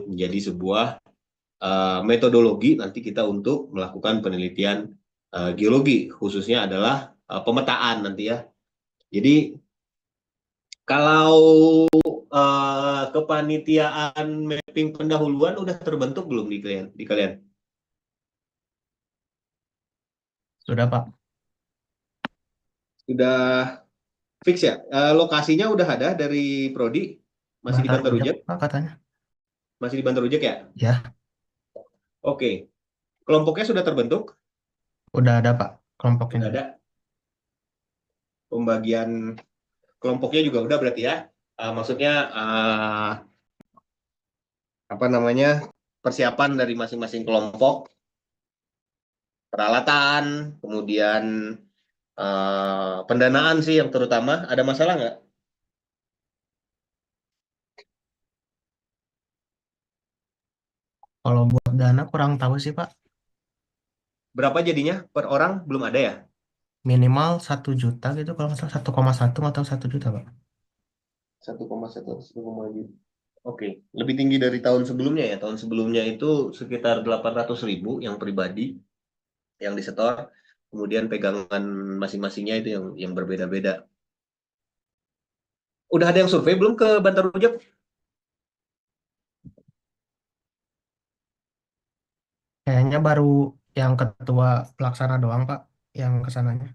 menjadi sebuah metodologi nanti kita untuk melakukan penelitian geologi, khususnya adalah pemetaan nanti ya. Jadi kalau kepanitiaan mapping pendahuluan udah terbentuk belum di kalian? Di kalian? Sudah, Pak. Sudah fix ya? Lokasinya udah ada dari Prodi? Masih di Bantar Bantar Ujak, Ujak? Pak, katanya. Masih di Bantar Ujak ya? Ya, Oke. Kelompoknya sudah terbentuk? udah ada, Pak. Kelompoknya Sudah juga. ada. Pembagian kelompoknya juga udah berarti ya? Maksudnya apa namanya? Persiapan dari masing-masing kelompok, peralatan, kemudian pendanaan sih yang terutama. Ada masalah nggak? Kalau buat dana kurang tahu sih, Pak. Berapa jadinya per orang? Belum ada ya? Minimal 1 juta gitu, kalau nggak salah 1,1 atau 1 juta, Pak. 1,1, 1,2. Oke, lebih tinggi dari tahun sebelumnya ya. Tahun sebelumnya itu sekitar 800.000 yang pribadi, yang disetor. Kemudian pegangan masing-masingnya itu yang berbeda-beda. Udah ada yang survei belum ke Bantar Ujak? Kayaknya baru yang ketua pelaksana doang, Pak, yang kesananya.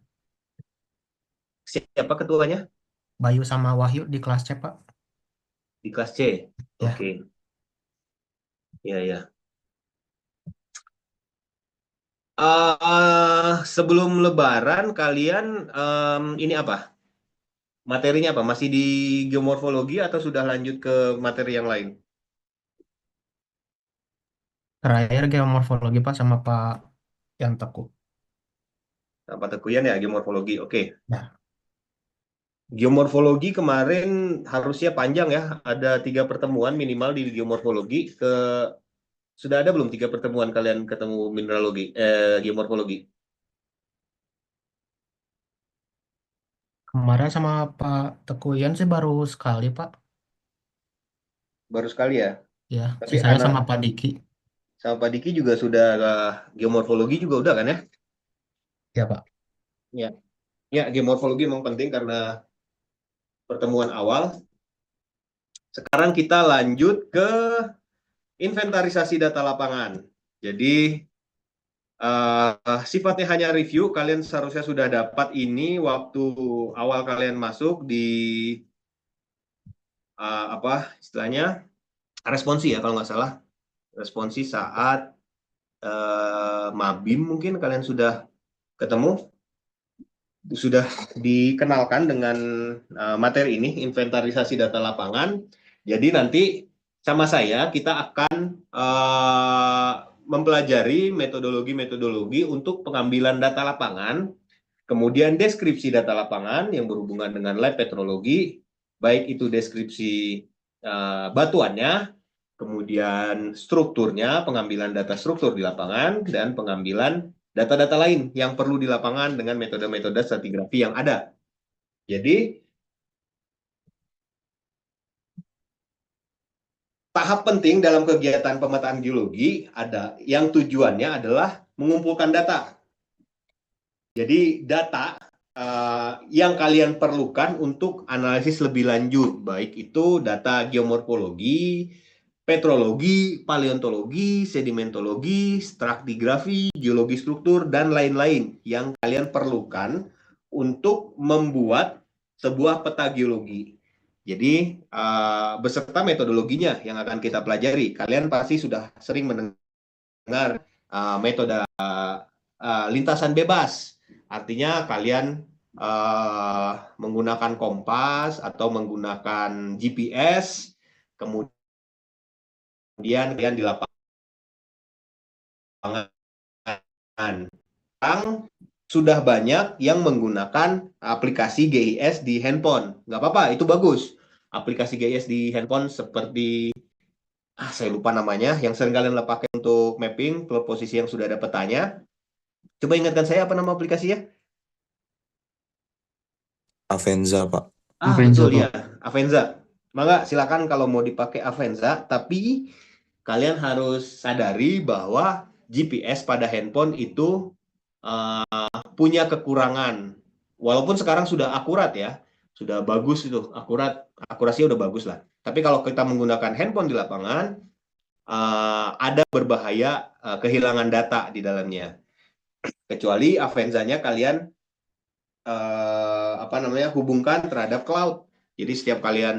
Siapa ketuanya? Bayu sama Wahyu di kelas C, Pak. Di kelas C. Ya, Oke, ya ya. Sebelum Lebaran kalian ini apa? Materinya apa? Masih di geomorfologi atau sudah lanjut ke materi yang lain? terakhir geomorfologi, Pak, sama Pak Yang Teguh. Apa tekuyan ya geomorfologi? Oke. Ya, Geomorfologi kemarin harusnya panjang ya. Ada 3 pertemuan minimal di geomorfologi. Sudah ada belum 3 pertemuan kalian ketemu mineralogi, geomorfologi? kemarin sama Pak Teguh Ian sih baru sekali, Pak. Baru sekali ya. Ya, Tapi sisanya anak sama Pak Diki. sama Pak Diki juga sudah geomorfologi juga udah kan ya? Ya, Pak. Ya, ya geomorfologi memang penting karena pertemuan awal. Sekarang kita lanjut ke inventarisasi data lapangan. Jadi sifatnya hanya review. Kalian seharusnya sudah dapat ini waktu awal kalian masuk di apa istilahnya responsi ya kalau nggak salah. Responsi saat Mabim mungkin kalian sudah ketemu, sudah dikenalkan dengan materi ini, inventarisasi data lapangan. Jadi nanti sama saya kita akan mempelajari metodologi-metodologi untuk pengambilan data lapangan, kemudian deskripsi data lapangan yang berhubungan dengan lab petrologi, baik itu deskripsi batuannya, kemudian strukturnya, pengambilan data struktur di lapangan, dan pengambilan data-data lain yang perlu di lapangan dengan metode-metode stratigrafi yang ada. Jadi, tahap penting dalam kegiatan pemetaan geologi ada yang tujuannya adalah mengumpulkan data. Jadi, data yang kalian perlukan untuk analisis lebih lanjut, baik itu data geomorfologi, petrologi, paleontologi, sedimentologi, stratigrafi, geologi struktur, dan lain-lain yang kalian perlukan untuk membuat sebuah peta geologi. Jadi, beserta metodologinya yang akan kita pelajari. Kalian pasti sudah sering mendengar metode lintasan bebas. Artinya kalian menggunakan kompas atau menggunakan GPS, kemudian kalian di lapangan. Sekarang sudah banyak yang menggunakan aplikasi GIS di handphone. Nggak apa-apa, itu bagus. Aplikasi GIS di handphone seperti, saya lupa namanya, yang sering kalian pakai untuk mapping posisi yang sudah ada petanya. Coba ingatkan saya apa nama aplikasinya? Avenza, Pak. Betul Vinzo, ya, Pak. Avenza. Maka silakan kalau mau dipakai Avenza, tapi kalian harus sadari bahwa GPS pada handphone itu punya kekurangan. Walaupun sekarang sudah akurat ya, sudah bagus itu, akurasinya udah bagus lah. Tapi kalau kita menggunakan handphone di lapangan, ada berbahaya kehilangan data di dalamnya. Kecuali Avanza-nya kalian hubungkan terhadap cloud. Jadi setiap kalian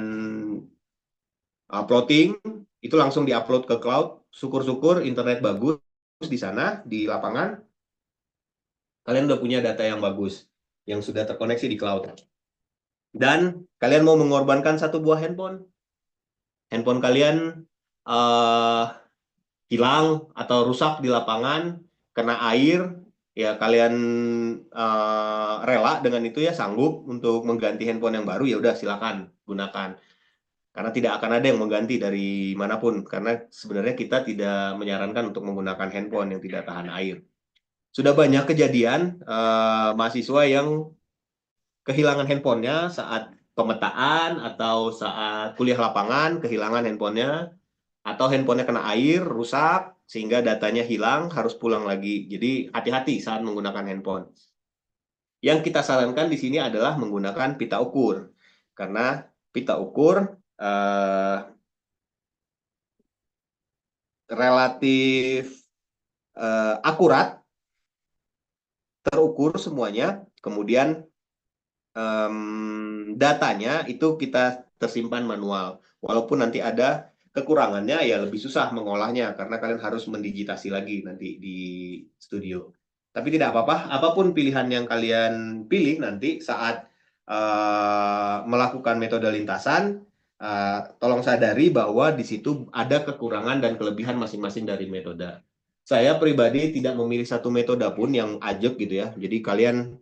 uploading itu langsung diupload ke cloud. Syukur-syukur internet bagus di sana di lapangan, kalian udah punya data yang bagus yang sudah terkoneksi di cloud. Dan kalian mau mengorbankan satu buah handphone kalian hilang atau rusak di lapangan, kena air, ya kalian rela dengan itu ya, sanggup untuk mengganti handphone yang baru, ya udah silakan gunakan. Karena tidak akan ada yang mengganti dari manapun, karena sebenarnya kita tidak menyarankan untuk menggunakan handphone yang tidak tahan air. Sudah banyak kejadian mahasiswa yang kehilangan handphonenya saat pemetaan atau saat kuliah lapangan, kehilangan handphonenya, atau handphonenya kena air, rusak, sehingga datanya hilang, harus pulang lagi. Jadi hati-hati saat menggunakan handphone. Yang kita sarankan di sini adalah menggunakan pita ukur. Karena pita ukur relatif akurat, terukur semuanya, kemudian datanya itu kita tersimpan manual. Walaupun nanti ada kekurangannya, ya lebih susah mengolahnya karena kalian harus mendigitasi lagi nanti di studio. Tapi tidak apa-apa, apapun pilihan yang kalian pilih nanti saat melakukan metode lintasan, tolong sadari bahwa di situ ada kekurangan dan kelebihan masing-masing dari metode. Saya pribadi tidak memilih satu metode pun yang ajak gitu ya. Jadi kalian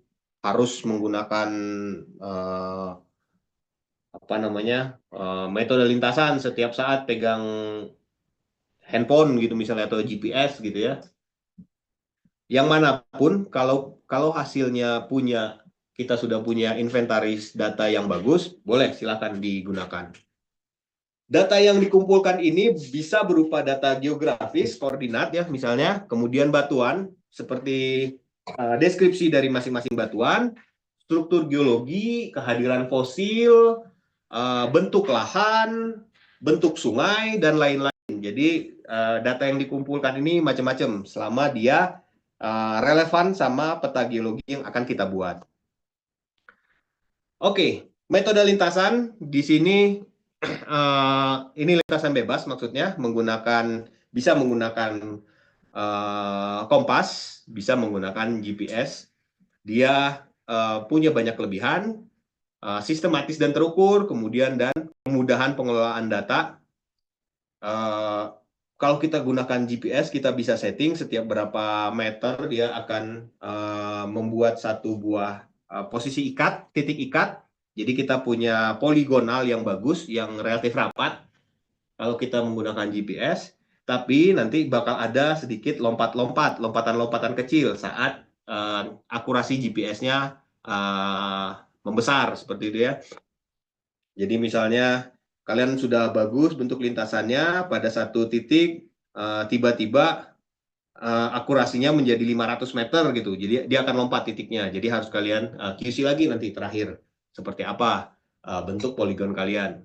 harus menggunakan metode lintasan setiap saat pegang handphone gitu misalnya, atau GPS gitu ya. Yang manapun, kalau hasilnya kita sudah punya inventaris data yang bagus, boleh silakan digunakan. Data yang dikumpulkan ini bisa berupa data geografis, koordinat ya misalnya, kemudian batuan seperti deskripsi dari masing-masing batuan, struktur geologi, kehadiran fosil, bentuk lahan, bentuk sungai, dan lain-lain. Jadi data yang dikumpulkan ini macam-macam selama dia relevan sama peta geologi yang akan kita buat. Oke, metode lintasan di sini ini lintasan bebas, maksudnya bisa menggunakan kompas, bisa menggunakan GPS. Dia punya banyak kelebihan, sistematis dan terukur, kemudian dan kemudahan pengelolaan data. Kalau kita gunakan GPS, kita bisa setting setiap berapa meter dia akan membuat satu buah posisi titik ikat. Jadi kita punya poligonal yang bagus, yang relatif rapat kalau kita menggunakan GPS. Tapi nanti bakal ada sedikit lompatan-lompatan kecil saat akurasi GPS-nya membesar seperti itu ya. Jadi misalnya kalian sudah bagus bentuk lintasannya, pada satu titik tiba-tiba akurasinya menjadi 500 meter gitu. Jadi dia akan lompat titiknya. Jadi harus kalian QC lagi nanti terakhir seperti apa bentuk poligon kalian.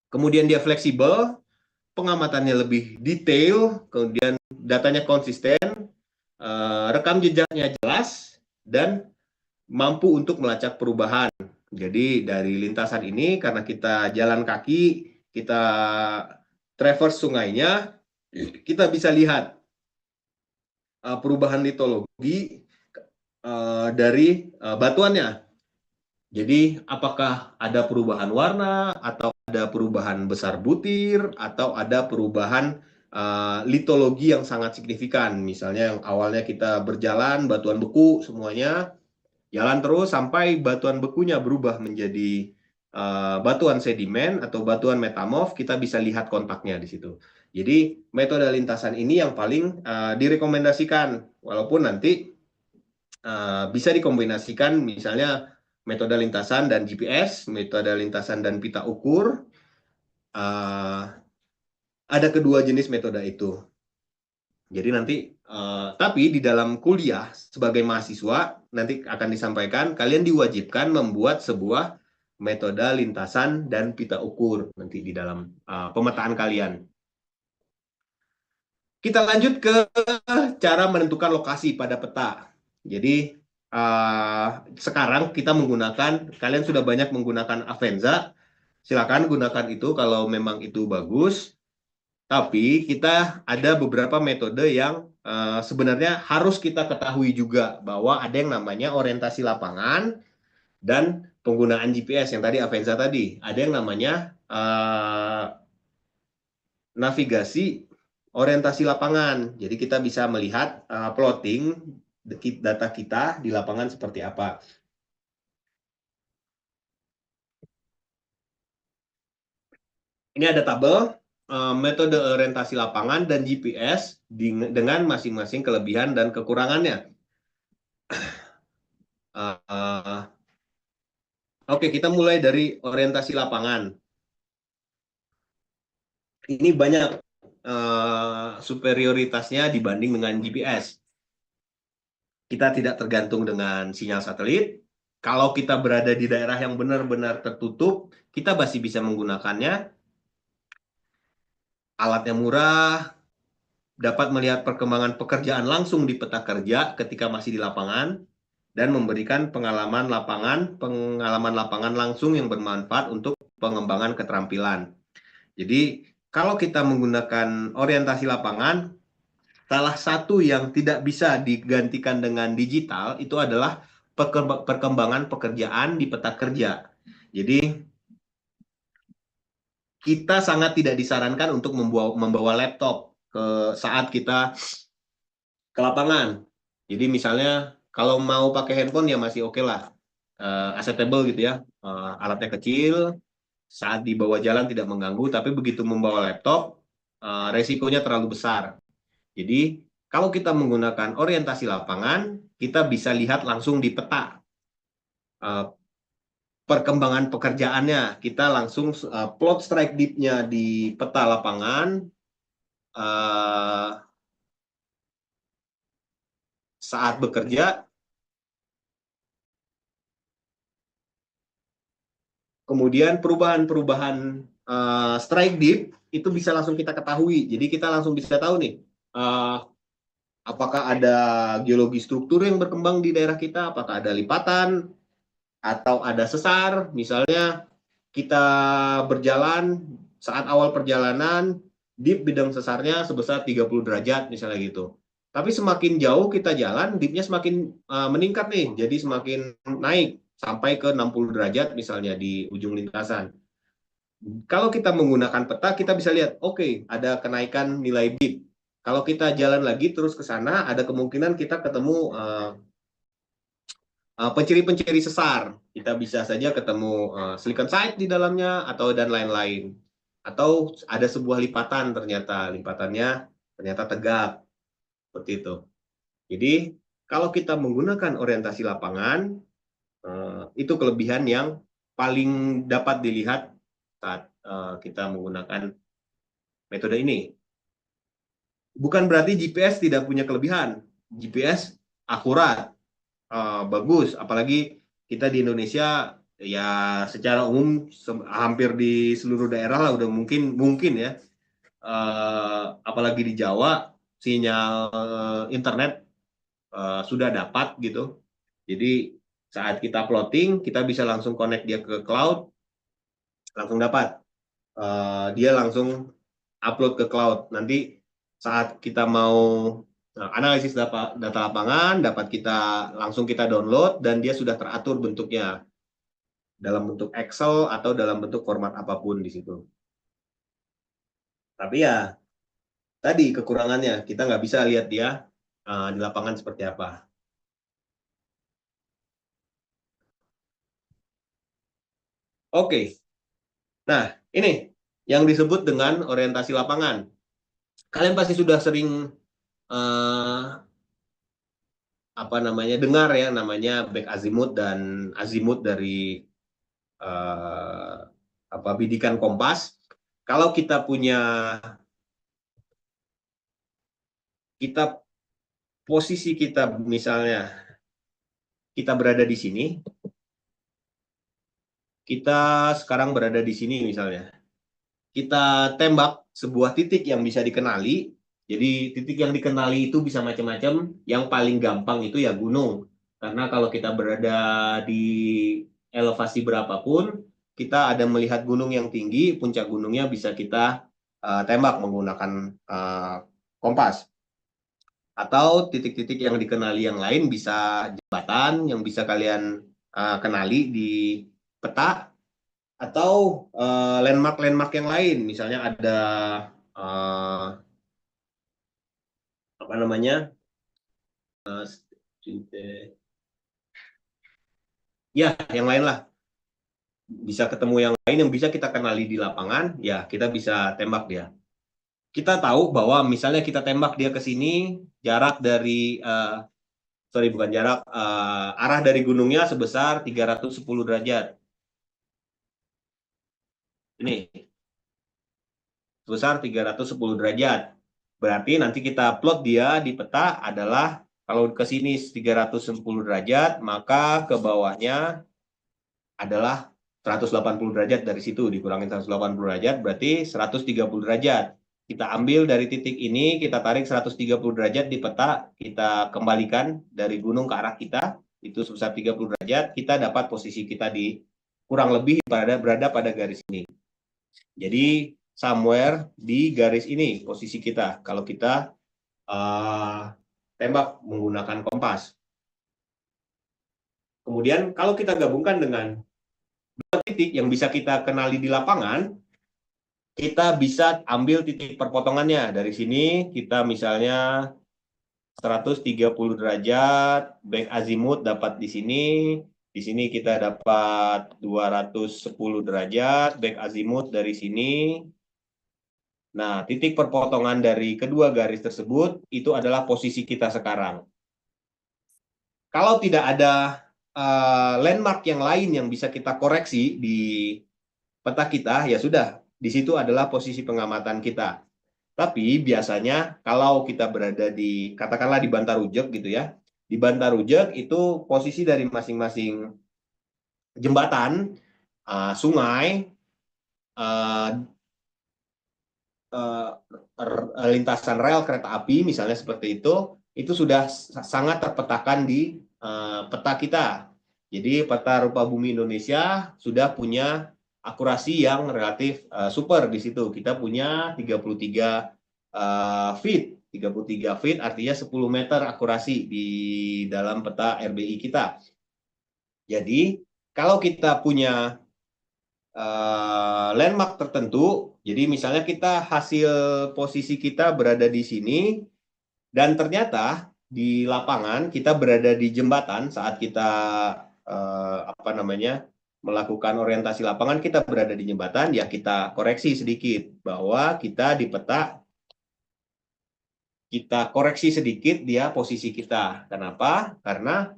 Kemudian dia fleksibel, pengamatannya lebih detail, kemudian datanya konsisten, rekam jejaknya jelas, dan mampu untuk melacak perubahan. Jadi dari lintasan ini, karena kita jalan kaki, kita traverse sungainya, kita bisa lihat perubahan litologi dari batuannya. Jadi apakah ada perubahan warna, atau ada perubahan besar butir, atau ada perubahan litologi yang sangat signifikan. Misalnya yang awalnya kita berjalan, batuan beku semuanya, jalan terus sampai batuan bekunya berubah menjadi batuan sedimen atau batuan metamorf, kita bisa lihat kontaknya di situ. Jadi metode lintasan ini yang paling direkomendasikan, walaupun nanti bisa dikombinasikan misalnya metode lintasan dan GPS, metode lintasan dan pita ukur, Ada kedua jenis metode itu. Jadi nanti, tapi di dalam kuliah sebagai mahasiswa nanti akan disampaikan kalian diwajibkan membuat sebuah metode lintasan dan pita ukur nanti di dalam pemetaan kalian. Kita lanjut ke cara menentukan lokasi pada peta. Jadi sekarang kita menggunakan, kalian sudah banyak menggunakan Avenza, silakan gunakan itu kalau memang itu bagus. Tapi kita ada beberapa metode yang sebenarnya harus kita ketahui juga bahwa ada yang namanya orientasi lapangan dan penggunaan GPS yang tadi Avenza tadi. Ada yang namanya navigasi orientasi lapangan. Jadi kita bisa melihat plotting data kita di lapangan seperti apa. Ini ada tabel metode orientasi lapangan dan GPS dengan masing-masing kelebihan dan kekurangannya. Oke, kita mulai dari orientasi lapangan. Ini banyak superioritasnya dibanding dengan GPS. Kita tidak tergantung dengan sinyal satelit. Kalau kita berada di daerah yang benar-benar tertutup, kita masih bisa menggunakannya. Alatnya murah, dapat melihat perkembangan pekerjaan langsung di peta kerja ketika masih di lapangan, dan memberikan pengalaman lapangan langsung yang bermanfaat untuk pengembangan keterampilan. Jadi, kalau kita menggunakan orientasi lapangan, salah satu yang tidak bisa digantikan dengan digital itu adalah perkembangan pekerjaan di peta kerja. Jadi, kita sangat tidak disarankan untuk membawa laptop saat kita ke lapangan. Jadi misalnya kalau mau pakai handphone ya masih oke lah, acceptable gitu ya, alatnya kecil, saat di bawah jalan tidak mengganggu, tapi begitu membawa laptop, resikonya terlalu besar. Jadi kalau kita menggunakan orientasi lapangan, kita bisa lihat langsung di peta perkembangan pekerjaannya. Kita langsung plot strike deep-nya di peta lapangan, saat bekerja, kemudian perubahan-perubahan strike deep itu bisa langsung kita ketahui. Jadi kita langsung bisa tahu nih, apakah ada geologi struktur yang berkembang di daerah kita, apakah ada lipatan, atau ada sesar. Misalnya kita berjalan, saat awal perjalanan, deep bidang sesarnya sebesar 30 derajat misalnya gitu. Tapi semakin jauh kita jalan, deepnya semakin meningkat nih, jadi semakin naik sampai ke 60 derajat misalnya di ujung lintasan. Kalau kita menggunakan peta, kita bisa lihat, oke, ada kenaikan nilai deep. Kalau kita jalan lagi terus ke sana, ada kemungkinan kita ketemu penciri-penciri sesar. Kita bisa saja ketemu site di dalamnya atau dan lain-lain. Atau ada sebuah lipatan ternyata, lipatannya ternyata tegak. Seperti itu. Jadi, kalau kita menggunakan orientasi lapangan, itu kelebihan yang paling dapat dilihat saat kita menggunakan metode ini. Bukan berarti GPS tidak punya kelebihan. GPS akurat, bagus, apalagi kita di Indonesia ya secara umum hampir di seluruh daerah lah udah mungkin ya, apalagi di Jawa sinyal internet sudah dapat gitu. Jadi saat kita plotting kita bisa langsung connect dia ke cloud, langsung dapat, dia langsung upload ke cloud. Nanti saat kita mau analisis data lapangan, dapat langsung kita download dan dia sudah teratur bentuknya dalam bentuk Excel atau dalam bentuk format apapun di situ. Tapi ya tadi kekurangannya kita nggak bisa lihat dia di lapangan seperti apa. Oke, nah ini yang disebut dengan orientasi lapangan. Kalian pasti sudah sering apa namanya dengar ya namanya back azimuth dan azimuth dari apa bidikan kompas. Kalau kita punya kita posisi kita misalnya kita berada di sini, kita sekarang berada di sini misalnya. Kita tembak sebuah titik yang bisa dikenali. Jadi titik yang dikenali itu bisa macam-macam. Yang paling gampang itu ya gunung. Karena kalau kita berada di elevasi berapapun, kita ada melihat gunung yang tinggi, puncak gunungnya bisa kita tembak menggunakan kompas. Atau titik-titik yang dikenali yang lain bisa jembatan yang bisa kalian kenali di peta, atau landmark-landmark yang lain, misalnya ada apa namanya, ya yang lain lah, bisa ketemu yang lain yang bisa kita kenali di lapangan, ya kita bisa tembak dia. Kita tahu bahwa misalnya kita tembak dia ke sini, jarak dari sorry bukan jarak, arah dari gunungnya sebesar 310 derajat. Ini sebesar 310 derajat. Berarti nanti kita plot dia di peta adalah kalau ke sini 310 derajat, maka ke bawahnya adalah 180 derajat, dari situ dikurangin 180 derajat berarti 130 derajat. Kita ambil dari titik ini, kita tarik 130 derajat di peta, kita kembalikan dari gunung ke arah kita, itu sebesar 30 derajat, kita dapat posisi kita di kurang lebih berada pada garis ini. Jadi somewhere di garis ini posisi kita kalau kita tembak menggunakan kompas. Kemudian kalau kita gabungkan dengan dua titik yang bisa kita kenali di lapangan, kita bisa ambil titik perpotongannya. Dari sini kita misalnya 130 derajat, back azimut dapat di sini. Di sini kita dapat 210 derajat, back azimut dari sini. Nah, titik perpotongan dari kedua garis tersebut itu adalah posisi kita sekarang. Kalau tidak ada landmark yang lain yang bisa kita koreksi di peta kita, ya sudah, di situ adalah posisi pengamatan kita. Tapi biasanya kalau kita berada di, katakanlah di Bantarujek gitu ya, di Bantarujek itu posisi dari masing-masing jembatan, sungai, uh, lintasan rel kereta api misalnya seperti itu sudah sangat terpetakan di peta kita. Jadi peta rupa bumi Indonesia sudah punya akurasi yang relatif super di situ. Kita punya 33 feet. 33 feet artinya 10 meter akurasi di dalam peta RBI kita. Jadi kalau kita punya landmark tertentu, jadi misalnya kita hasil posisi kita berada di sini dan ternyata di lapangan kita berada di jembatan saat kita apa namanya melakukan orientasi lapangan, kita berada di jembatan, ya kita koreksi sedikit bahwa kita di peta, kita koreksi sedikit dia posisi kita. Kenapa? Karena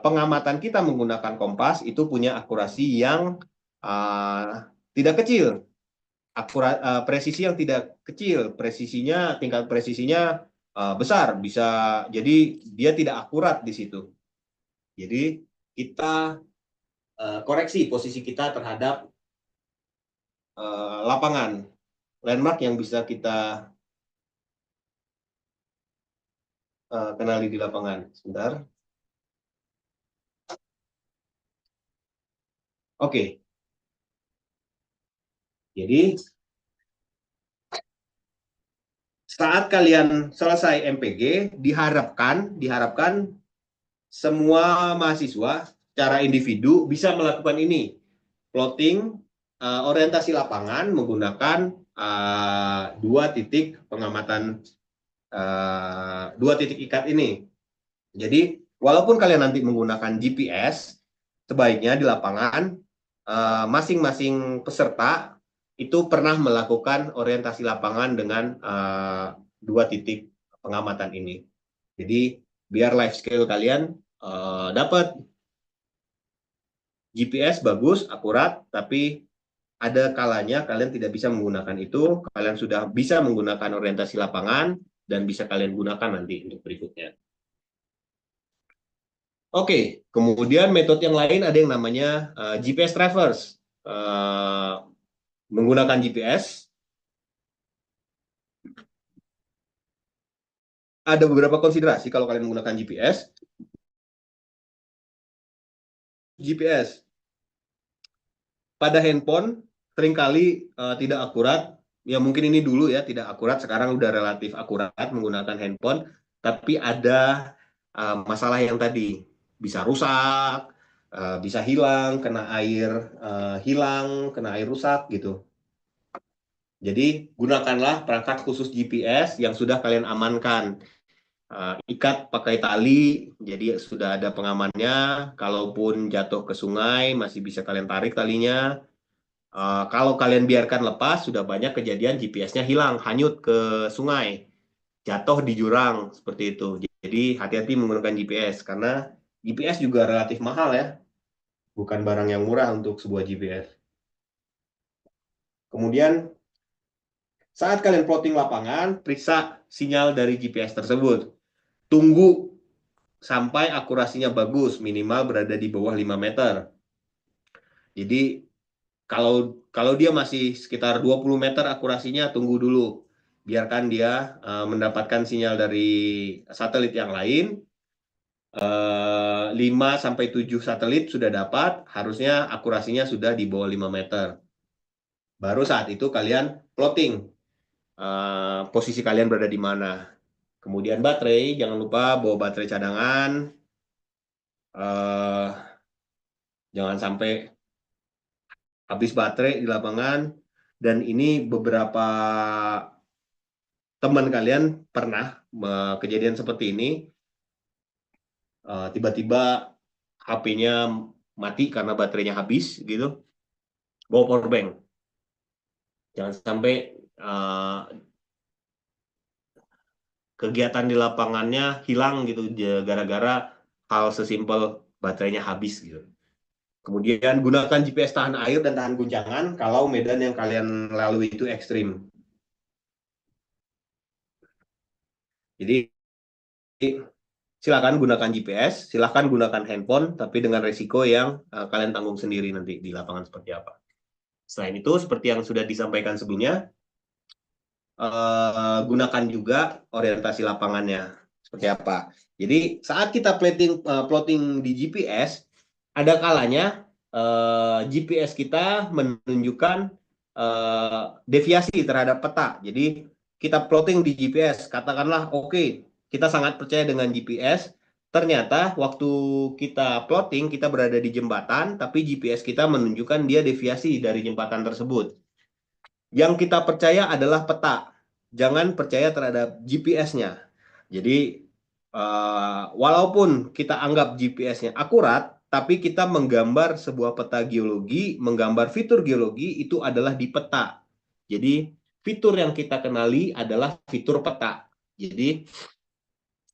pengamatan kita menggunakan kompas itu punya akurasi yang tidak kecil, presisi yang tidak kecil, tingkat presisinya besar, bisa jadi dia tidak akurat di situ. Jadi kita koreksi posisi kita terhadap lapangan, landmark yang bisa kita kenali di lapangan. Sebentar. Oke. Jadi saat kalian selesai MPG, diharapkan semua mahasiswa secara individu bisa melakukan ini, plotting orientasi lapangan menggunakan dua titik pengamatan, dua titik ikat ini. Jadi walaupun kalian nanti menggunakan GPS, sebaiknya di lapangan masing-masing peserta itu pernah melakukan orientasi lapangan dengan dua titik pengamatan ini. Jadi biar life skill kalian dapat GPS bagus, akurat, tapi ada kalanya kalian tidak bisa menggunakan itu, kalian sudah bisa menggunakan orientasi lapangan, dan bisa kalian gunakan nanti untuk berikutnya. Oke, kemudian metode yang lain ada yang namanya GPS traverse. Menggunakan GPS, ada beberapa konsiderasi kalau kalian menggunakan GPS. GPS pada handphone seringkali tidak akurat. Ya mungkin ini dulu ya tidak akurat, sekarang udah relatif akurat menggunakan handphone, tapi ada masalah yang tadi bisa rusak, bisa hilang, kena air hilang, kena air rusak gitu. Jadi gunakanlah perangkat khusus GPS yang sudah kalian amankan. Ikat pakai tali, jadi sudah ada pengamannya. Kalaupun jatuh ke sungai, masih bisa kalian tarik talinya. Kalau kalian biarkan lepas, sudah banyak kejadian GPS-nya hilang, hanyut ke sungai, jatuh di jurang, seperti itu. Jadi hati-hati menggunakan GPS, karena GPS juga relatif mahal ya, bukan barang yang murah untuk sebuah GPS. Kemudian, saat kalian plotting lapangan, periksa sinyal dari GPS tersebut. Tunggu sampai akurasinya bagus, minimal berada di bawah 5 meter. Jadi, kalau dia masih sekitar 20 meter akurasinya, tunggu dulu. Biarkan dia mendapatkan sinyal dari satelit yang lain. 5-7 satelit sudah dapat, harusnya akurasinya sudah di bawah 5 meter. Baru saat itu kalian plotting posisi kalian berada di mana. Kemudian baterai, jangan lupa bawa baterai cadangan. Uh, jangan sampai habis baterai di lapangan. Dan ini beberapa teman kalian pernah kejadian seperti ini, tiba-tiba HP-nya mati karena baterainya habis gitu, bawa power bank. Jangan sampai kegiatan di lapangannya hilang gitu gara-gara hal sesimpel baterainya habis gitu. Kemudian gunakan GPS tahan air dan tahan guncangan kalau medan yang kalian lalui itu ekstrim. Jadi silakan gunakan GPS, silakan gunakan handphone, tapi dengan resiko yang kalian tanggung sendiri nanti di lapangan seperti apa. Selain itu, seperti yang sudah disampaikan sebelumnya, gunakan juga orientasi lapangannya seperti apa. Jadi saat kita plotting di GPS, ada kalanya GPS kita menunjukkan deviasi terhadap peta. Jadi kita plotting di GPS, katakanlah oke, kita sangat percaya dengan GPS. Ternyata waktu kita plotting, kita berada di jembatan, tapi GPS kita menunjukkan dia deviasi dari jembatan tersebut. Yang kita percaya adalah peta. Jangan percaya terhadap GPS-nya. Jadi, walaupun kita anggap GPS-nya akurat, tapi kita menggambar sebuah peta geologi, menggambar fitur geologi itu adalah di peta. Jadi, fitur yang kita kenali adalah fitur peta. Jadi,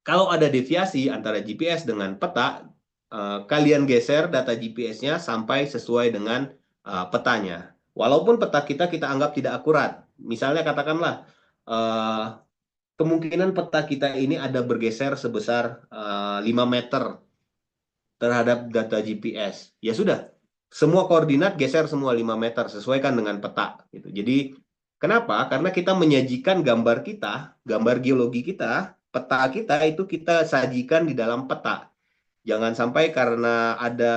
kalau ada deviasi antara GPS dengan peta, kalian geser data GPS-nya sampai sesuai dengan petanya. Walaupun peta kita anggap tidak akurat. Misalnya katakanlah kemungkinan peta kita ini ada bergeser sebesar 5 meter terhadap data GPS. Ya sudah, semua koordinat geser semua 5 meter, sesuaikan dengan peta. Gitu. Jadi kenapa? Karena kita menyajikan gambar kita, gambar geologi kita, peta kita itu kita sajikan di dalam peta. Jangan sampai karena ada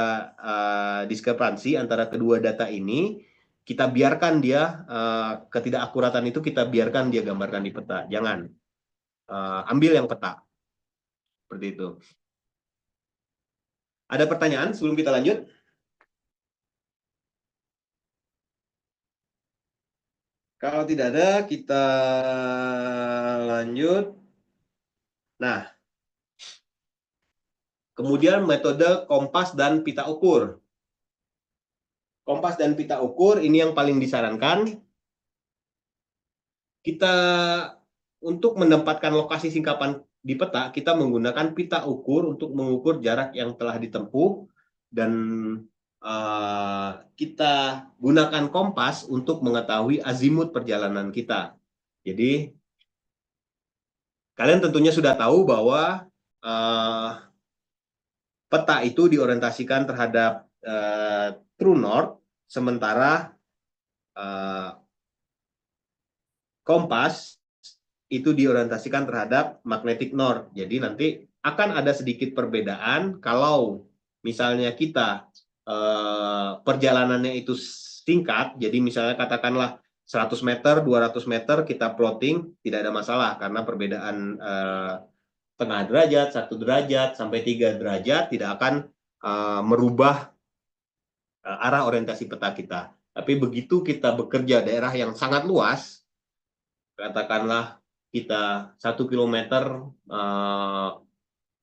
diskrepansi antara kedua data ini, kita biarkan dia ketidakakuratan itu kita biarkan dia gambarkan di peta. Jangan ambil yang peta seperti itu. Ada pertanyaan sebelum kita lanjut? Kalau tidak ada, kita lanjut. Nah, kemudian metode kompas dan pita ukur. Kompas dan pita ukur ini yang paling disarankan. Kita untuk menempatkan lokasi singkapan di peta, kita menggunakan pita ukur untuk mengukur jarak yang telah ditempuh dan kita gunakan kompas untuk mengetahui azimut perjalanan kita. Jadi Kalian tentunya sudah tahu bahwa peta itu diorientasikan terhadap true north, sementara kompas itu diorientasikan terhadap magnetic north. Jadi nanti akan ada sedikit perbedaan kalau misalnya kita perjalanannya itu singkat, jadi misalnya katakanlah 100 meter, 200 meter kita plotting, tidak ada masalah karena perbedaan setengah derajat, 1 derajat, sampai 3 derajat tidak akan merubah arah orientasi peta kita. Tapi begitu kita bekerja daerah yang sangat luas, katakanlah kita 1 kilometer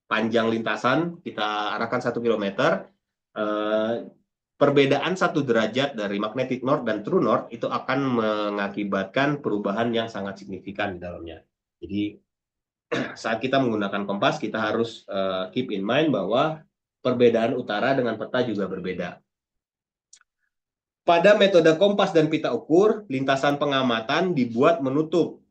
panjang lintasan, kita arahkan 1 kilometer, perbedaan 1 derajat dari magnetic north dan true north itu akan mengakibatkan perubahan yang sangat signifikan di dalamnya. Jadi saat kita menggunakan kompas, kita harus keep in mind bahwa perbedaan utara dengan peta juga berbeda. Pada metode kompas dan pita ukur, lintasan pengamatan dibuat menutup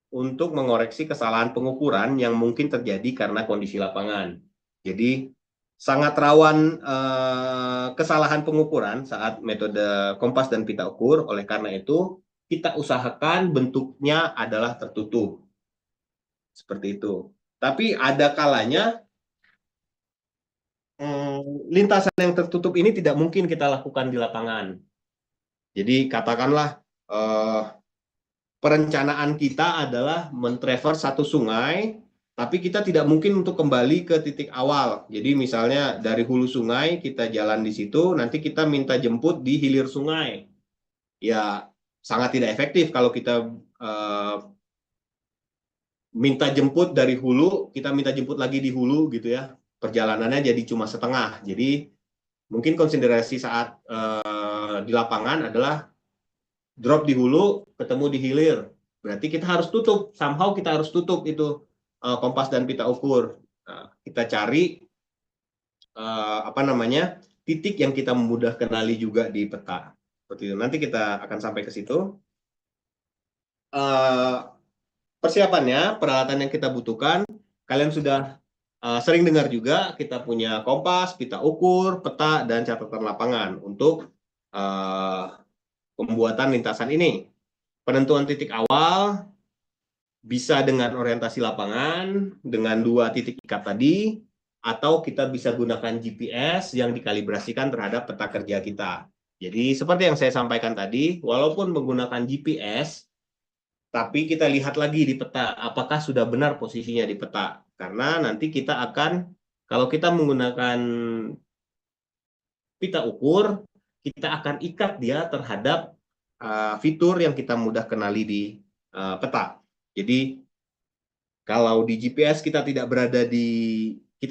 untuk mengoreksi kesalahan pengukuran yang mungkin terjadi karena kondisi lapangan. Jadi sangat rawan kesalahan pengukuran saat metode kompas dan pita ukur. Oleh karena itu, kita usahakan bentuknya adalah tertutup. Seperti itu. Tapi ada kalanya lintasan yang tertutup ini tidak mungkin kita lakukan di lapangan. Jadi katakanlah perencanaan kita adalah mentraverse satu sungai, tapi kita tidak mungkin untuk kembali ke titik awal. Jadi misalnya dari hulu sungai kita jalan di situ, nanti kita minta jemput di hilir sungai. Ya sangat tidak efektif kalau kita minta jemput dari hulu, kita minta jemput lagi di hulu gitu ya. Perjalanannya jadi cuma setengah. Jadi mungkin konsiderasi saat di lapangan adalah drop di hulu, ketemu di hilir. Berarti kita harus tutup, somehow kita harus tutup itu kompas dan pita ukur. Nah, kita cari titik yang kita mudah kenali juga di peta. Seperti itu. Nanti kita akan sampai ke situ. Persiapannya, peralatan yang kita butuhkan, kalian sudah sering dengar juga, kita punya kompas, pita ukur, peta, dan catatan lapangan untuk pembuatan lintasan ini. Penentuan titik awal bisa dengan orientasi lapangan, dengan 2 titik ikat tadi, atau kita bisa gunakan GPS yang dikalibrasikan terhadap peta kerja kita. Jadi seperti yang saya sampaikan tadi, walaupun menggunakan GPS, tapi kita lihat lagi di peta, apakah sudah benar posisinya di peta. Karena nanti kita akan, kalau kita menggunakan pita ukur, kita akan ikat dia terhadap fitur yang kita mudah kenali di peta. Jadi, kalau di GPS kita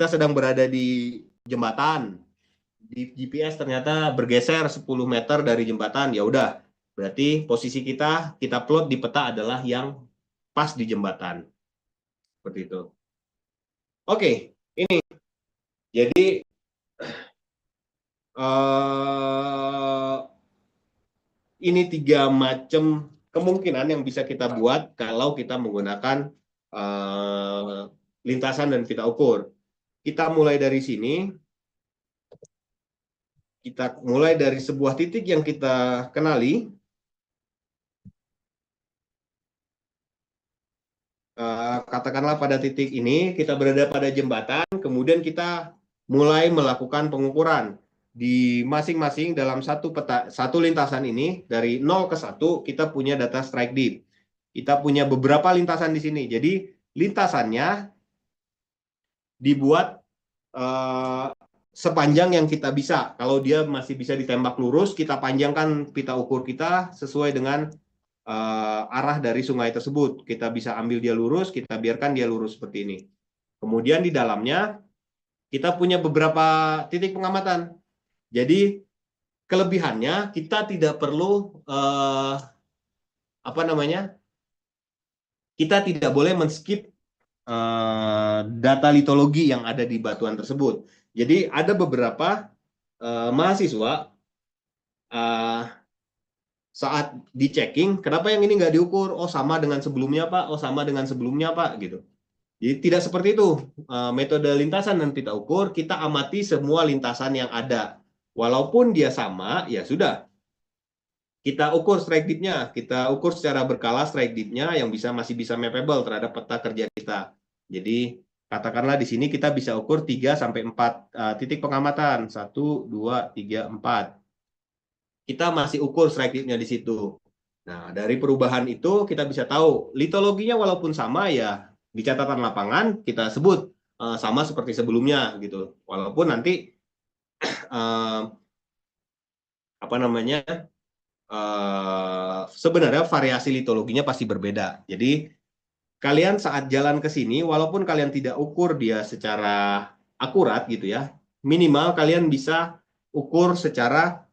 sedang berada di jembatan, di GPS ternyata bergeser 10 meter dari jembatan, ya udah. Berarti posisi kita plot di peta adalah yang pas di jembatan. Seperti itu. Oke, ini. Jadi ini 3 macam kemungkinan yang bisa kita buat kalau kita menggunakan lintasan dan pita ukur. Kita mulai dari sini. Kita mulai dari sebuah titik yang kita kenali. Katakanlah pada titik ini kita berada pada jembatan, kemudian kita mulai melakukan pengukuran di masing-masing dalam satu lintasan ini dari 0 ke 1 kita punya data strike depth. Kita punya beberapa lintasan di sini. Jadi lintasannya dibuat sepanjang yang kita bisa. Kalau dia masih bisa ditembak lurus, kita panjangkan pita ukur kita sesuai dengan arah dari sungai tersebut. Kita bisa ambil dia lurus, kita biarkan dia lurus seperti ini. Kemudian di dalamnya kita punya beberapa titik pengamatan. Jadi kelebihannya kita tidak perlu kita tidak boleh men-skip data litologi yang ada di batuan tersebut. Jadi ada beberapa mahasiswa saat di checking, kenapa yang ini nggak diukur? Oh sama dengan sebelumnya Pak, oh sama dengan sebelumnya Pak, gitu. Jadi tidak seperti itu. Metode lintasan dan pita ukur, kita amati semua lintasan yang ada. Walaupun dia sama, ya sudah. Kita ukur strike depth-nya, kita ukur secara berkala strike depth-nya yang masih bisa mappable terhadap peta kerja kita. Jadi katakanlah di sini kita bisa ukur 3 sampai 4 titik pengamatan. 1, 2, 3, 4. Kita masih ukur strike depth-nya di situ. Nah, dari perubahan itu kita bisa tahu litologinya walaupun sama ya di catatan lapangan kita sebut sama seperti sebelumnya gitu. Walaupun nanti apa namanya sebenarnya variasi litologinya pasti berbeda. Jadi kalian saat jalan ke sini walaupun kalian tidak ukur dia secara akurat gitu ya, minimal kalian bisa ukur secara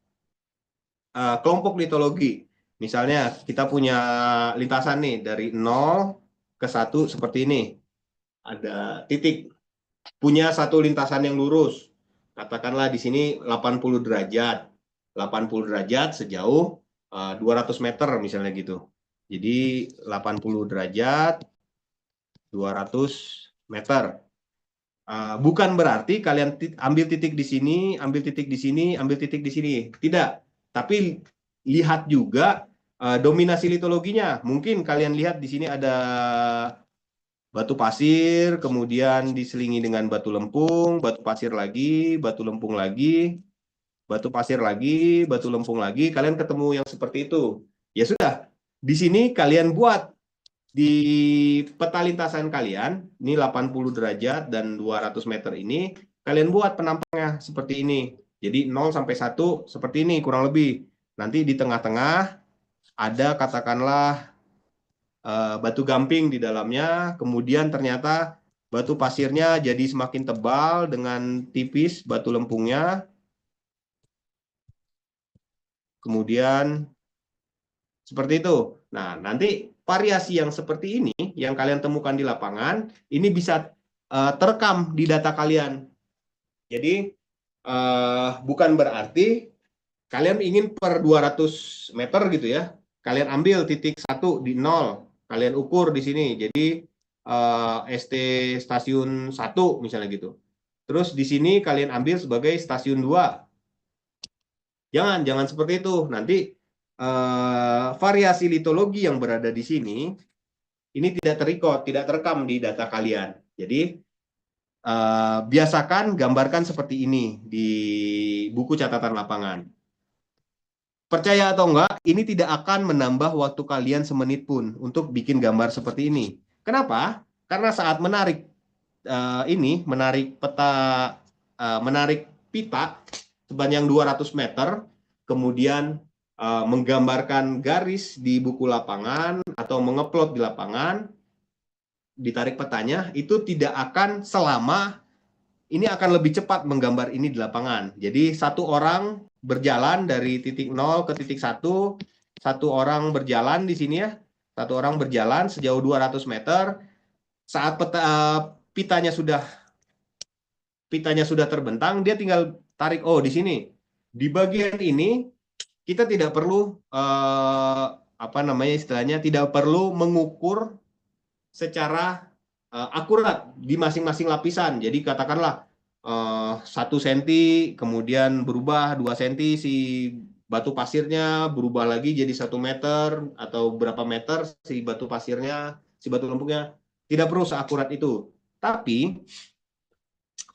kelompok litologi. Misalnya kita punya lintasan nih dari 0 ke 1 seperti ini. Ada titik. Punya satu lintasan yang lurus. Katakanlah di sini 80 derajat. 80 derajat sejauh 200 meter misalnya gitu. Jadi 80 derajat 200 meter. Bukan berarti kalian ambil titik di sini, ambil titik di sini, ambil titik di sini. Tidak. Tapi lihat juga dominasi litologinya. Mungkin kalian lihat di sini ada batu pasir, kemudian diselingi dengan batu lempung, batu pasir lagi, batu lempung lagi, batu pasir lagi, batu lempung lagi. Kalian ketemu yang seperti itu. Ya sudah. Di sini kalian buat di peta lintasan kalian, ini 80 derajat dan 200 meter ini, kalian buat penampangnya seperti ini. Jadi 0 sampai 1 seperti ini kurang lebih. Nanti di tengah-tengah ada katakanlah batu gamping di dalamnya, kemudian ternyata batu pasirnya jadi semakin tebal dengan tipis batu lempungnya. Kemudian seperti itu. Nah, nanti variasi yang seperti ini yang kalian temukan di lapangan ini bisa terekam di data kalian. Jadi bukan berarti kalian ingin per 200 meter gitu ya. Kalian ambil titik 1 di 0, kalian ukur di sini. Jadi ST stasiun 1 misalnya gitu. Terus di sini kalian ambil sebagai stasiun 2. Jangan seperti itu. Nanti variasi litologi yang berada di sini ini tidak terrecord, tidak terekam di data kalian. Jadi biasakan gambarkan seperti ini di buku catatan lapangan. Percaya atau enggak, ini tidak akan menambah waktu kalian semenit pun untuk bikin gambar seperti ini. Kenapa? Karena saat menarik menarik peta, menarik pita sepanjang 200 meter, kemudian menggambarkan garis di buku lapangan atau mengeplot di lapangan, ditarik petanya, itu tidak akan selama ini akan lebih cepat menggambar ini di lapangan. Jadi satu orang berjalan dari titik 0 ke titik 1, satu orang berjalan di sini ya, satu orang berjalan sejauh 200 meter, saat pitanya sudah terbentang, dia tinggal tarik, oh di sini. Di bagian ini kita tidak perlu apa namanya istilahnya, tidak perlu mengukur secara akurat di masing-masing lapisan. Jadi katakanlah 1 senti kemudian berubah 2 senti si batu pasirnya, berubah lagi jadi 1 meter atau berapa meter si batu pasirnya, si batu lempungnya. Tidak perlu seakurat itu. Tapi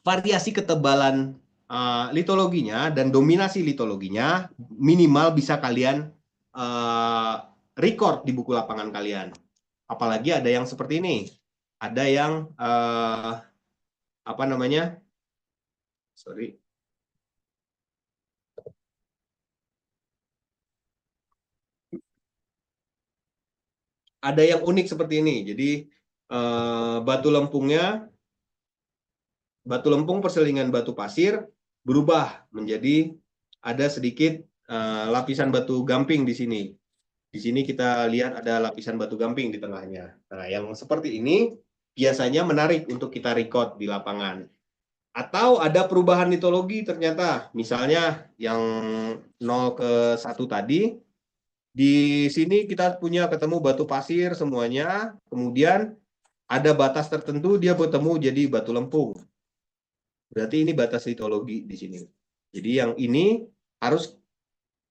variasi ketebalan litologinya dan dominasi litologinya minimal bisa kalian record di buku lapangan kalian. Apalagi ada yang seperti ini. Ada yang apa namanya? Sorry. Ada yang unik seperti ini. Jadi batu lempung perselingan batu pasir berubah menjadi ada sedikit lapisan batu gamping di sini. Di sini kita lihat ada lapisan batu gamping di tengahnya. Nah, yang seperti ini biasanya menarik untuk kita record di lapangan. Atau ada perubahan litologi ternyata. Misalnya yang 0 ke 1 tadi, di sini kita punya ketemu batu pasir semuanya, kemudian ada batas tertentu dia bertemu jadi batu lempung. Berarti ini batas litologi di sini. Jadi yang ini harus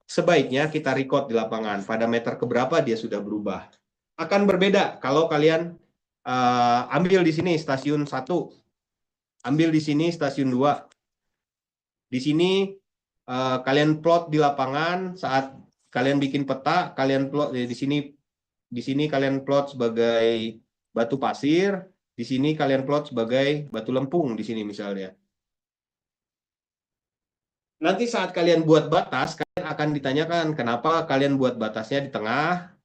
sebaiknya kita record di lapangan pada meter keberapa dia sudah berubah. Akan berbeda kalau kalian ambil di sini stasiun 1, ambil di sini stasiun 2. Di sini kalian plot di lapangan saat kalian bikin peta, kalian plot di sini kalian plot sebagai batu pasir, di sini kalian plot sebagai batu lempung di sini misalnya. Nanti saat kalian buat batas, kalian akan ditanyakan kenapa kalian buat batasnya di tengah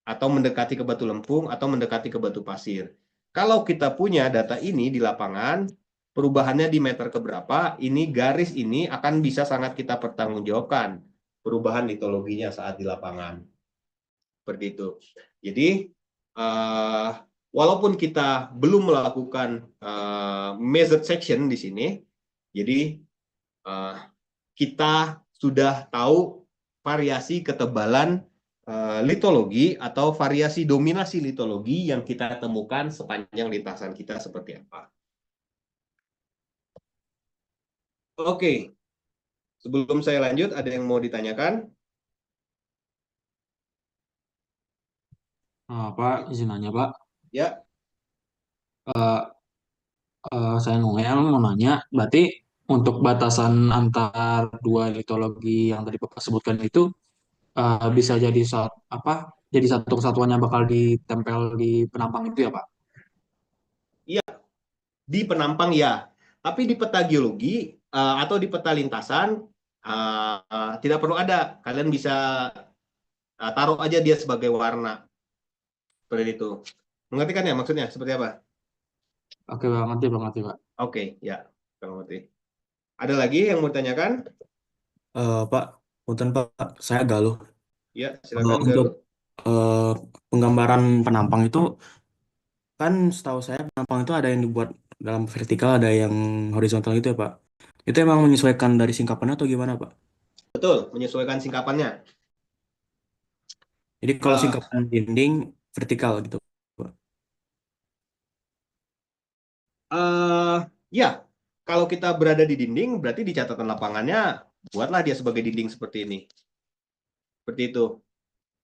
atau mendekati ke batu lempung atau mendekati ke batu pasir. Kalau kita punya data ini di lapangan, perubahannya di meter keberapa, ini garis ini akan bisa sangat kita pertanggungjawabkan perubahan litologinya saat di lapangan. Seperti itu. Jadi, walaupun kita belum melakukan measured section di sini, jadi kita sudah tahu variasi ketebalan litologi atau variasi dominasi litologi yang kita temukan sepanjang lintasan kita seperti apa. Oke, sebelum saya lanjut, ada yang mau ditanyakan? Pak, izin nanya Pak. Ya, Eh, saya mau nanya, berarti untuk batasan antar dua litologi yang tadi Bapak sebutkan itu bisa jadi apa? Jadi satu kesatuan yang bakal ditempel di penampang itu ya Pak? iya, di penampang ya. Tapi di peta geologi atau di peta lintasan tidak perlu ada. Kalian bisa taruh aja dia sebagai warna seperti itu. Mengerti kan ya maksudnya seperti apa? Oke Pak, ngerti Pak, ngerti Pak. Oke, ya, mengerti. Ada lagi yang mau ditanyakan? Pak, punten Pak, saya Galuh. Ya, silakan Untuk Galuh. eh, penggambaran penampang itu kan setahu saya penampang itu ada yang dibuat dalam vertikal, ada yang horizontal gitu ya Pak. Itu emang menyesuaikan dari singkapannya atau gimana Pak? Betul, menyesuaikan singkapannya. Jadi kalau Uh, singkapan dinding vertikal gitu Pak. ya, kalau kita berada di dinding, berarti di catatan lapangannya buatlah dia sebagai dinding seperti ini. Seperti itu.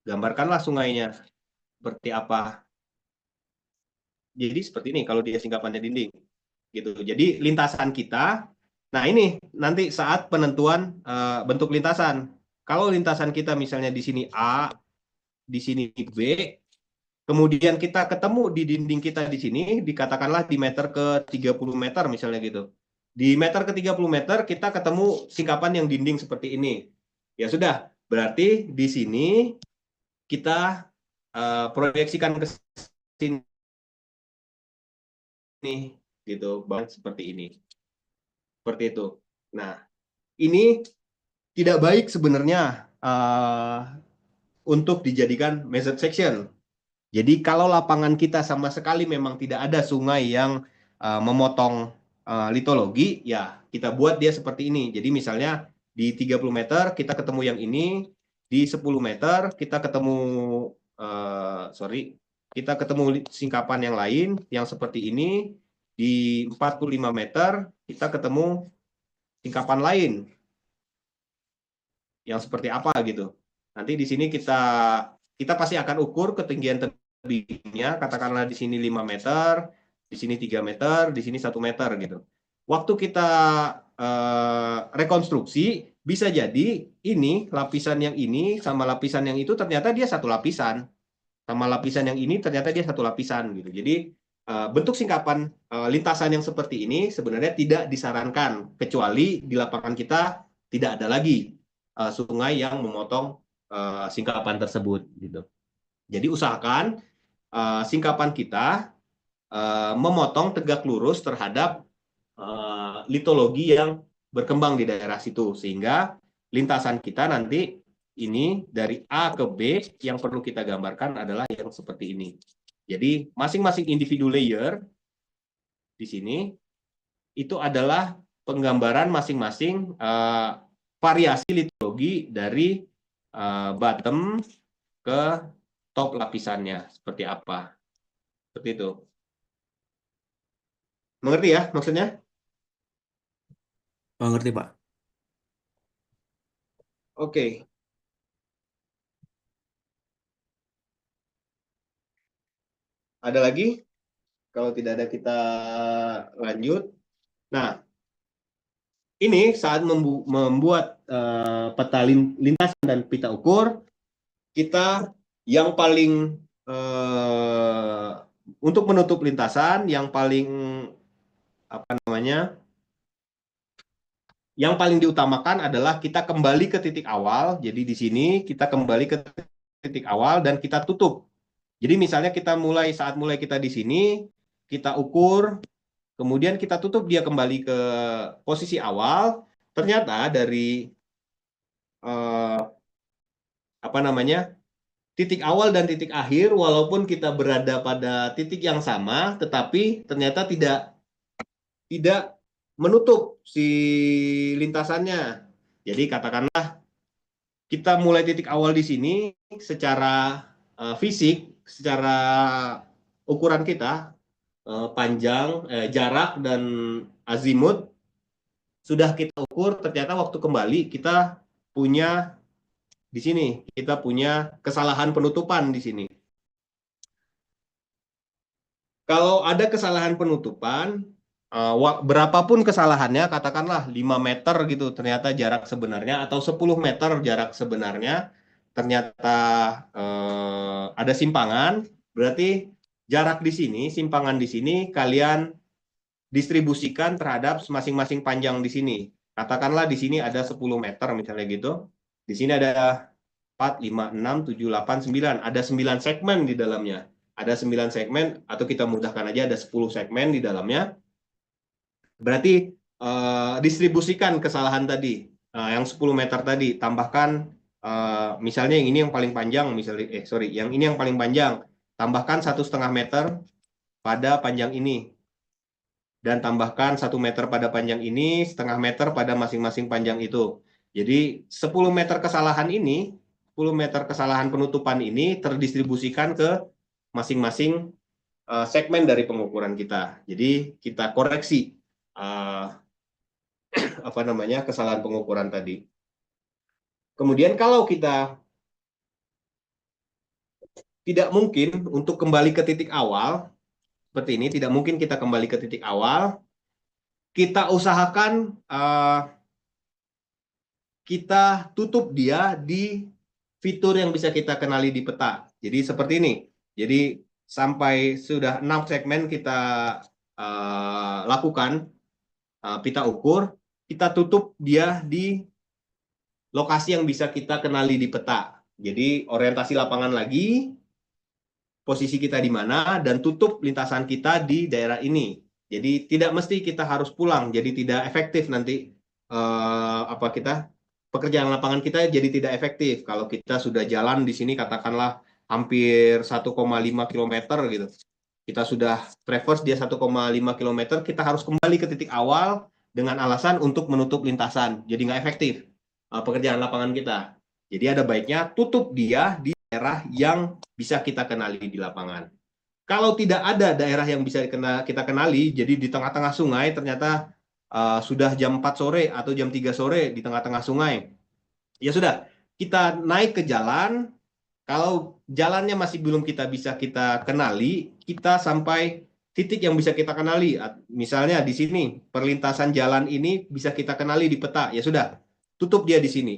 Gambarkanlah sungainya seperti apa. Jadi seperti ini kalau dia singkapannya dinding. Gitu. Jadi lintasan kita, nah ini nanti saat penentuan bentuk lintasan. Kalau lintasan kita misalnya di sini A, di sini B, kemudian kita ketemu di dinding kita di sini, dikatakanlah di meter ke 30 meter misalnya gitu. Di meter ke 30 meter kita ketemu singkapan yang dinding seperti ini. Ya sudah, berarti di sini kita proyeksikan ke sini gitu, banget seperti ini. Seperti itu. Nah, ini tidak baik sebenarnya untuk dijadikan measured section. Jadi kalau lapangan kita sama sekali memang tidak ada sungai yang memotong litologi, ya kita buat dia seperti ini. Jadi misalnya di 30 meter kita ketemu yang ini, di 10 meter kita ketemu kita ketemu singkapan yang lain yang seperti ini, di 45 meter kita ketemu singkapan lain yang seperti apa gitu. Nanti di sini kita pasti akan ukur ketinggian tebingnya, katakanlah di sini 5 meter, di sini 3 meter, di sini 1 meter gitu. Waktu kita rekonstruksi, bisa jadi ini lapisan yang ini sama lapisan yang itu ternyata dia satu lapisan. Sama lapisan yang ini ternyata dia satu lapisan gitu. Jadi bentuk singkapan lintasan yang seperti ini sebenarnya tidak disarankan kecuali di lapangan kita tidak ada lagi sungai yang memotong singkapan tersebut gitu. Jadi usahakan singkapan kita memotong tegak lurus terhadap litologi yang berkembang di daerah situ sehingga lintasan kita nanti ini dari A ke B yang perlu kita gambarkan adalah yang seperti ini. Jadi masing-masing individu layer di sini itu adalah penggambaran masing-masing variasi litologi dari bottom ke top lapisannya seperti apa. Seperti itu. Mengerti ya maksudnya? Oh, ngerti Pak. Oke. Ada lagi? Kalau tidak ada kita lanjut. Nah, ini saat membuat peta lintasan dan pita ukur, kita yang paling untuk menutup lintasan yang paling apa namanya? Yang paling diutamakan adalah kita kembali ke titik awal. Jadi di sini kita kembali ke titik awal dan kita tutup. Jadi misalnya kita saat mulai kita di sini, kita ukur, kemudian kita tutup dia kembali ke posisi awal. Ternyata dari apa namanya, titik awal dan titik akhir, walaupun kita berada pada titik yang sama, tetapi ternyata tidak menutup si lintasannya. Jadi katakanlah kita mulai titik awal di sini secara fisik, secara ukuran kita panjang, jarak dan azimut sudah kita ukur, ternyata waktu kembali kita punya di sini, kita punya kesalahan penutupan di sini. Kalau ada kesalahan penutupan, berapapun kesalahannya, katakanlah 5 meter gitu, ternyata jarak sebenarnya, atau 10 meter jarak sebenarnya, ternyata ada simpangan, berarti jarak di sini, simpangan di sini, kalian distribusikan terhadap masing-masing panjang di sini. Katakanlah di sini ada 10 meter misalnya gitu. Di sini ada 4, 5, 6, 7, 8, 9. Ada 9 segmen di dalamnya. Ada 9 segmen, atau kita mudahkan aja ada 10 segmen di dalamnya. Berarti distribusikan kesalahan tadi. Yang 10 meter tadi, tambahkan misalnya yang ini yang paling panjang, misalnya, yang ini yang paling panjang. Tambahkan 1,5 meter pada panjang ini. Dan tambahkan 1 meter pada panjang ini, setengah meter pada masing-masing panjang itu. Jadi 10 meter kesalahan ini, 10 meter kesalahan penutupan ini terdistribusikan ke masing-masing segmen dari pengukuran kita. Jadi kita koreksi apa namanya, kesalahan pengukuran tadi. Kemudian kalau kita tidak mungkin untuk kembali ke titik awal, seperti ini, tidak mungkin kita kembali ke titik awal, kita usahakan kita tutup dia di fitur yang bisa kita kenali di peta. Jadi seperti ini. Jadi sampai sudah 6 segmen kita lakukan pita ukur, kita tutup dia di lokasi yang bisa kita kenali di peta. Jadi orientasi lapangan lagi, posisi kita di mana, dan tutup lintasan kita di daerah ini. Jadi tidak mesti kita harus pulang, jadi tidak efektif nanti pekerjaan lapangan kita jadi tidak efektif. Kalau kita sudah jalan di sini katakanlah hampir 1,5 km gitu. Kita sudah traverse dia 1,5 km, kita harus kembali ke titik awal dengan alasan untuk menutup lintasan. Jadi nggak efektif pekerjaan lapangan kita. Jadi ada baiknya tutup dia di daerah yang bisa kita kenali di lapangan. Kalau tidak ada daerah yang bisa kita kenali, jadi di tengah-tengah sungai ternyata sudah jam 4 sore atau jam 3 sore di tengah-tengah sungai, ya sudah, kita naik ke jalan. Kalau jalannya masih belum bisa kita kenali, kita sampai titik yang bisa kita kenali. Misalnya di sini, perlintasan jalan ini bisa kita kenali di peta, ya sudah, tutup dia di sini.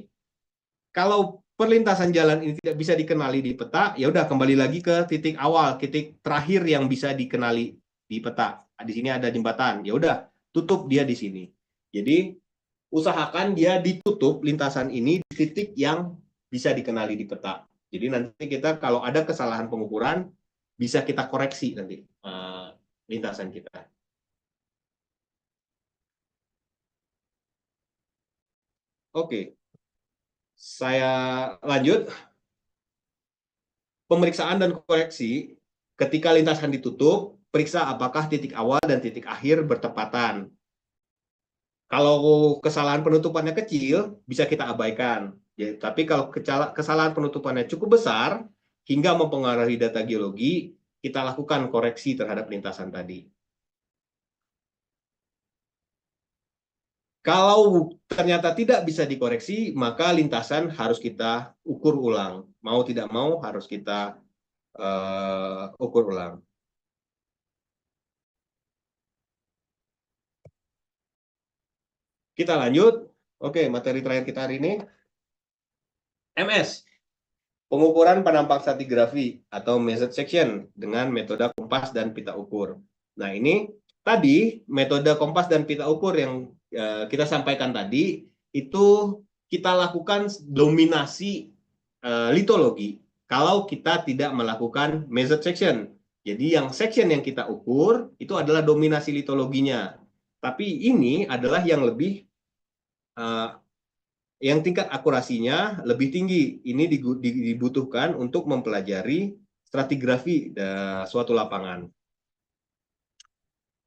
Kalau perlintasan jalan ini tidak bisa dikenali di peta, ya udah kembali lagi ke titik awal, titik terakhir yang bisa dikenali di peta. Di sini ada jembatan, ya udah tutup dia di sini. Jadi usahakan dia ditutup lintasan ini di titik yang bisa dikenali di peta. Jadi nanti kita kalau ada kesalahan pengukuran bisa kita koreksi nanti lintasan kita. Oke. Saya lanjut. Pemeriksaan dan koreksi ketika lintasan ditutup, periksa apakah titik awal dan titik akhir bertepatan. Kalau kesalahan penutupannya kecil, bisa kita abaikan. Ya, tapi kalau kesalahan penutupannya cukup besar, hingga mempengaruhi data geologi, kita lakukan koreksi terhadap lintasan tadi. Kalau ternyata tidak bisa dikoreksi, maka lintasan harus kita ukur ulang. Mau tidak mau harus kita ukur ulang. Kita lanjut. Oke, materi terakhir kita hari ini. MS, pengukuran penampang stratigrafi atau measured section dengan metode kompas dan pita ukur. Nah, ini tadi metode kompas dan pita ukur yang kita sampaikan tadi, itu kita lakukan dominasi litologi kalau kita tidak melakukan measured section. Jadi yang section yang kita ukur itu adalah dominasi litologinya. Tapi ini adalah yang lebih yang tingkat akurasinya lebih tinggi. Ini dibutuhkan untuk mempelajari stratigrafi suatu lapangan.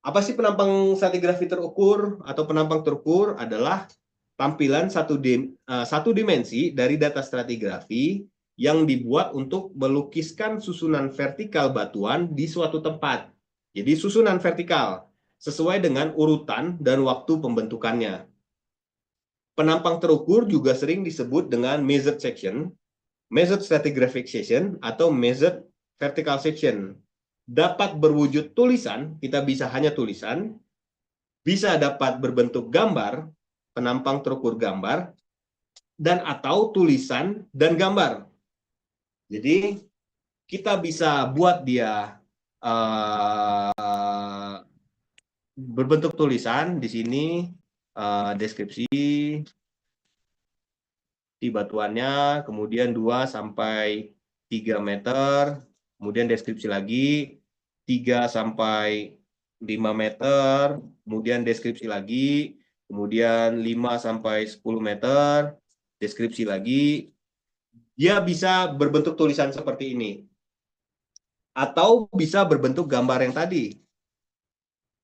Apa sih penampang stratigrafi terukur atau penampang terukur? Adalah tampilan satu dimensi dari data stratigrafi yang dibuat untuk melukiskan susunan vertikal batuan di suatu tempat. Jadi susunan vertikal sesuai dengan urutan dan waktu pembentukannya. Penampang terukur juga sering disebut dengan measured section, measured stratigraphic section, atau measured vertical section. Dapat berwujud tulisan, kita bisa hanya tulisan, bisa dapat berbentuk gambar, penampang terukur gambar, dan atau tulisan dan gambar. Jadi kita bisa buat dia berbentuk tulisan di sini. Deskripsi di batuannya, kemudian 2 sampai 3 meter, kemudian deskripsi lagi 3 sampai 5 meter, kemudian deskripsi lagi, kemudian 5 sampai 10 meter, deskripsi lagi. Dia bisa berbentuk tulisan seperti ini. Atau bisa berbentuk gambar yang tadi.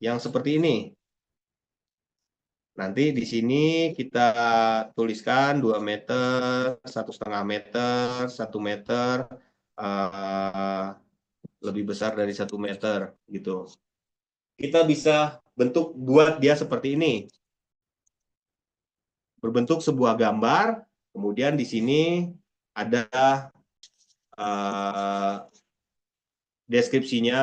Yang seperti ini. Nanti di sini kita tuliskan 2 meter, 1,5 meter, 1 meter, lebih besar dari 1 meter gitu. Kita bisa buat dia seperti ini. Berbentuk sebuah gambar, kemudian di sini ada deskripsinya.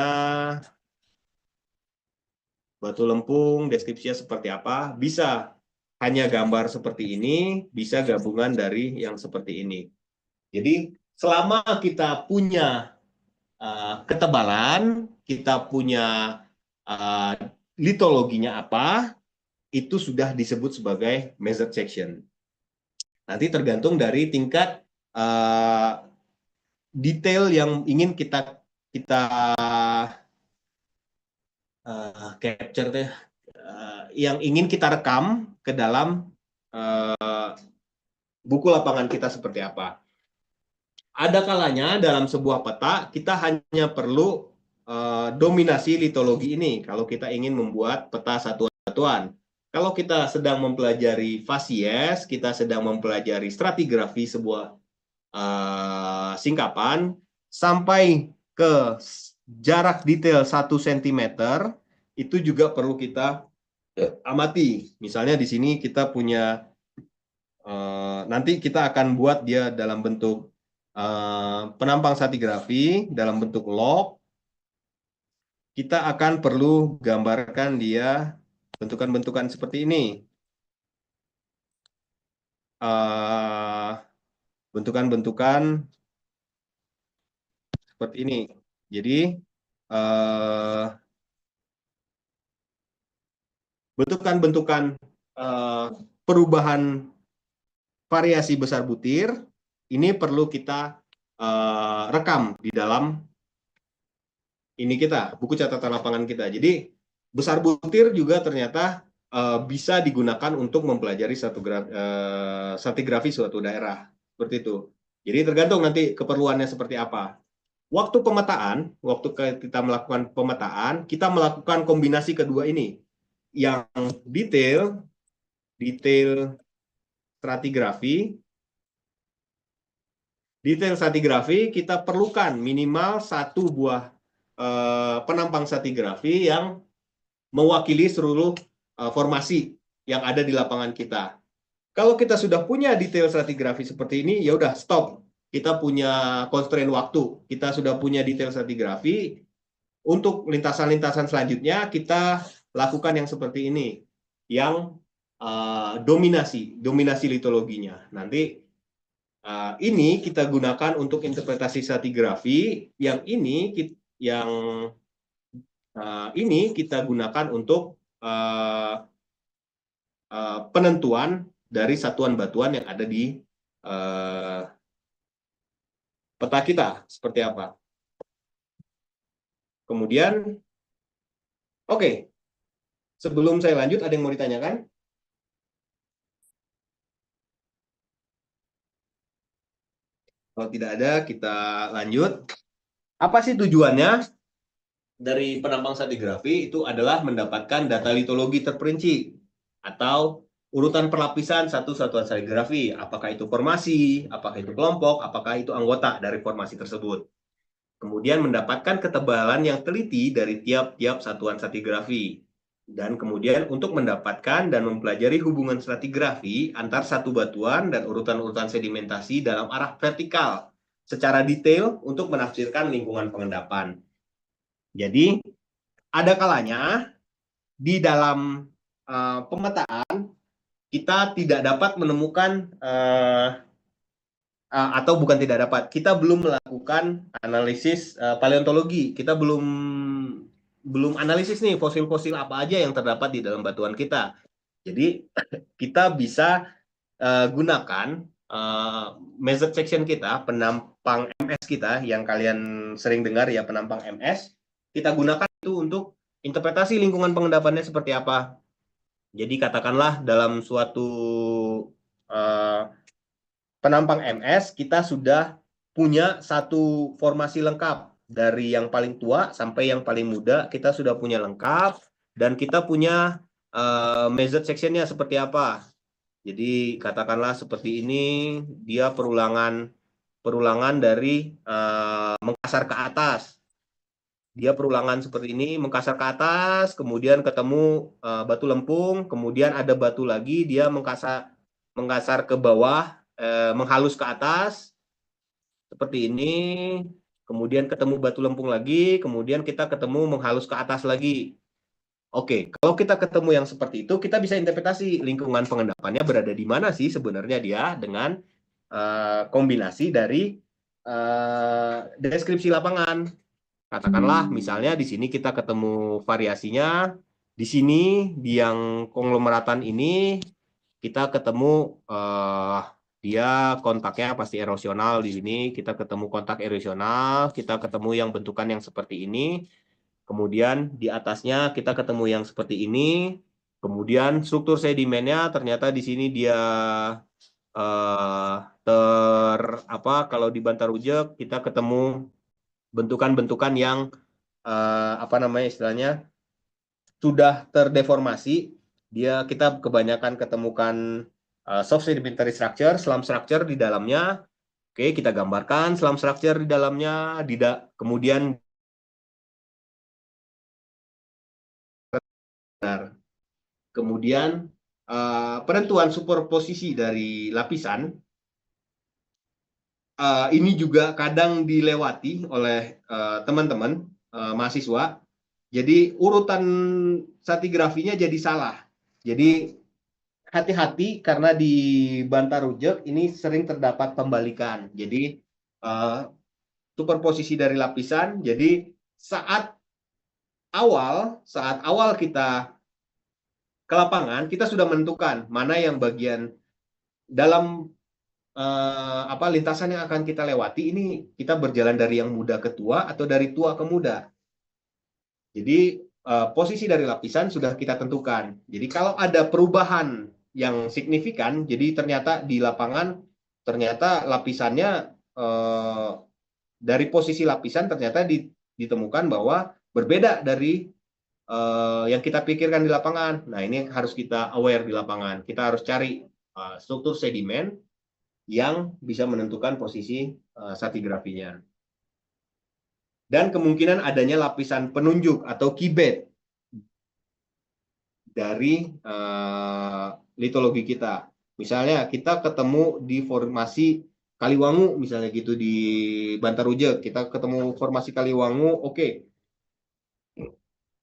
Batu lempung, deskripsinya seperti apa, bisa hanya gambar seperti ini, bisa gabungan dari yang seperti ini. Jadi selama kita punya ketebalan, kita punya litologinya apa, itu sudah disebut sebagai measured section. Nanti tergantung dari tingkat detail yang ingin kita capture deh, yang ingin kita rekam ke dalam buku lapangan kita seperti apa. Ada kalanya dalam sebuah peta kita hanya perlu dominasi litologi ini kalau kita ingin membuat peta satuan. Kalau kita sedang mempelajari fasies, kita sedang mempelajari stratigrafi sebuah singkapan sampai ke jarak detail 1 cm itu juga perlu kita amati. Misalnya di sini kita punya, nanti kita akan buat dia dalam bentuk penampang stratigrafi, dalam bentuk log. Kita akan perlu gambarkan dia bentukan-bentukan seperti ini. Bentukan-bentukan seperti ini. Jadi bentukan-bentukan perubahan variasi besar butir ini perlu kita rekam di dalam ini kita, buku catatan lapangan kita. Jadi besar butir juga ternyata bisa digunakan untuk mempelajari stratigrafi suatu daerah. Seperti itu. Jadi tergantung nanti keperluannya seperti apa. Waktu kita melakukan pemetaan, kita melakukan kombinasi kedua ini. Yang detail stratigrafi kita perlukan minimal 1 buah penampang stratigrafi yang mewakili seluruh formasi yang ada di lapangan kita. Kalau kita sudah punya detail stratigrafi seperti ini, ya udah stop. Kita punya constraint waktu. Kita sudah punya detail stratigrafi. Untuk lintasan-lintasan selanjutnya kita lakukan yang seperti ini, yang dominasi litologinya. Nanti ini kita gunakan untuk interpretasi stratigrafi. Yang ini kita gunakan untuk penentuan dari satuan batuan yang ada di peta kita seperti apa. Kemudian, oke, sebelum saya lanjut, ada yang mau ditanyakan? Kalau tidak ada, kita lanjut. Apa sih tujuannya dari penampang stratigrafi? Itu adalah mendapatkan data litologi terperinci atau urutan perlapisan satu satuan stratigrafi. Apakah itu formasi, apakah itu kelompok, apakah itu anggota dari formasi tersebut. Kemudian mendapatkan ketebalan yang teliti dari tiap-tiap satuan stratigrafi. Dan kemudian untuk mendapatkan dan mempelajari hubungan stratigrafi antar satu batuan dan urutan-urutan sedimentasi dalam arah vertikal secara detail untuk menafsirkan lingkungan pengendapan. Jadi, ada kalanya di dalam pemetaan kita tidak dapat menemukan atau bukan tidak dapat, kita belum melakukan analisis paleontologi. Kita belum analisis nih fosil-fosil apa aja yang terdapat di dalam batuan kita. Jadi kita bisa gunakan measured section kita, penampang MS kita yang kalian sering dengar ya, penampang MS. Kita gunakan itu untuk interpretasi lingkungan pengendapannya seperti apa. Jadi katakanlah dalam suatu penampang MS kita sudah punya satu formasi lengkap. Dari yang paling tua sampai yang paling muda kita sudah punya lengkap. Dan kita punya measured sectionnya seperti apa. Jadi katakanlah seperti ini, dia perulangan dari mengkasar ke atas. Dia perulangan seperti ini, mengkasar ke atas, kemudian ketemu batu lempung, kemudian ada batu lagi, dia mengkasar ke bawah, menghalus ke atas, seperti ini, kemudian ketemu batu lempung lagi, kemudian kita ketemu menghalus ke atas lagi. Oke, kalau kita ketemu yang seperti itu, kita bisa interpretasi lingkungan pengendapannya berada di mana sih sebenarnya dia dengan kombinasi dari deskripsi lapangan. Katakanlah misalnya di sini kita ketemu variasinya, di sini di yang konglomeratan ini kita ketemu dia kontaknya pasti erosional. Di sini kita ketemu kontak erosional, kita ketemu yang bentukan yang seperti ini. Kemudian di atasnya kita ketemu yang seperti ini. Kemudian struktur sedimennya ternyata di sini dia kalau di Bantarujek kita ketemu bentukan-bentukan yang istilahnya sudah terdeformasi. Kita kebanyakan ketemukan soft sedimentary structure, slump structure di dalamnya. Oke, kita gambarkan slump structure di dalamnya. Kemudian penentuan superposisi dari lapisan ini juga kadang dilewati oleh teman-teman mahasiswa. Jadi urutan stratigrafinya jadi salah. Jadi hati-hati karena di Bantarujek ini sering terdapat pembalikan. Jadi superposisi dari lapisan. Jadi saat awal kita ke lapangan, kita sudah menentukan mana yang bagian dalam lintasan yang akan kita lewati ini, kita berjalan dari yang muda ke tua atau dari tua ke muda. Jadi posisi dari lapisan sudah kita tentukan. Jadi kalau ada perubahan yang signifikan, jadi ternyata di lapangan ternyata lapisannya dari posisi lapisan ternyata ditemukan bahwa berbeda dari yang kita pikirkan di lapangan. Nah, ini harus kita aware di lapangan. Kita harus cari struktur sedimen yang bisa menentukan posisi stratigrafinya. Dan kemungkinan adanya lapisan penunjuk atau key bed. dari litologi kita. Misalnya kita ketemu di formasi Kaliwangu, misalnya gitu di Bantarujek, kita ketemu formasi Kaliwangu, oke.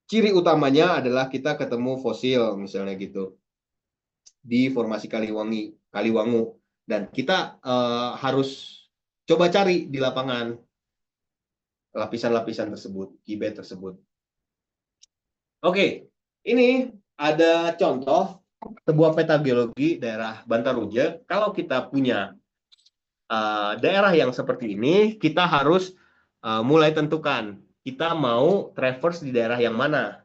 Ciri utamanya adalah kita ketemu fosil, misalnya gitu di formasi Kaliwangu, dan kita harus coba cari di lapangan lapisan-lapisan tersebut, kibet tersebut. Oke, ini ada contoh sebuah peta geologi daerah Bantarujek. Kalau kita punya daerah yang seperti ini, kita harus mulai tentukan kita mau traverse di daerah yang mana.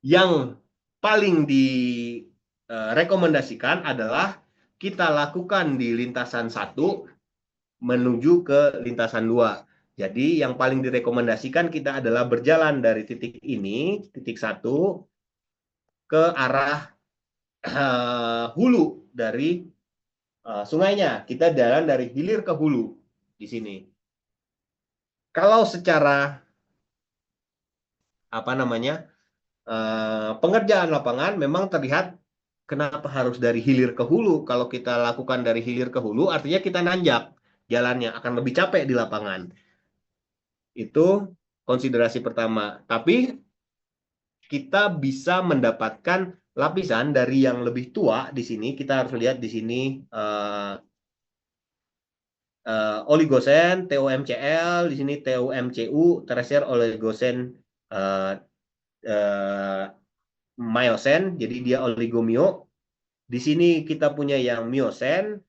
Yang paling direkomendasikan adalah kita lakukan di lintasan 1 menuju ke lintasan 2. Jadi yang paling direkomendasikan kita adalah berjalan dari titik ini, titik 1, ke arah hulu dari sungainya. Kita jalan dari hilir ke hulu di sini. Kalau secara pengerjaan lapangan memang terlihat kenapa harus dari hilir ke hulu. Kalau kita lakukan dari hilir ke hulu, artinya kita nanjak jalannya, akan lebih capek di lapangan. Itu konsiderasi pertama. Tapi kita bisa mendapatkan lapisan dari yang lebih tua di sini. Kita harus lihat di sini oligosen, TOMCL, di sini TOMCU, tersier oligosen Myosen, jadi dia oligomio. Di sini kita punya yang miosen,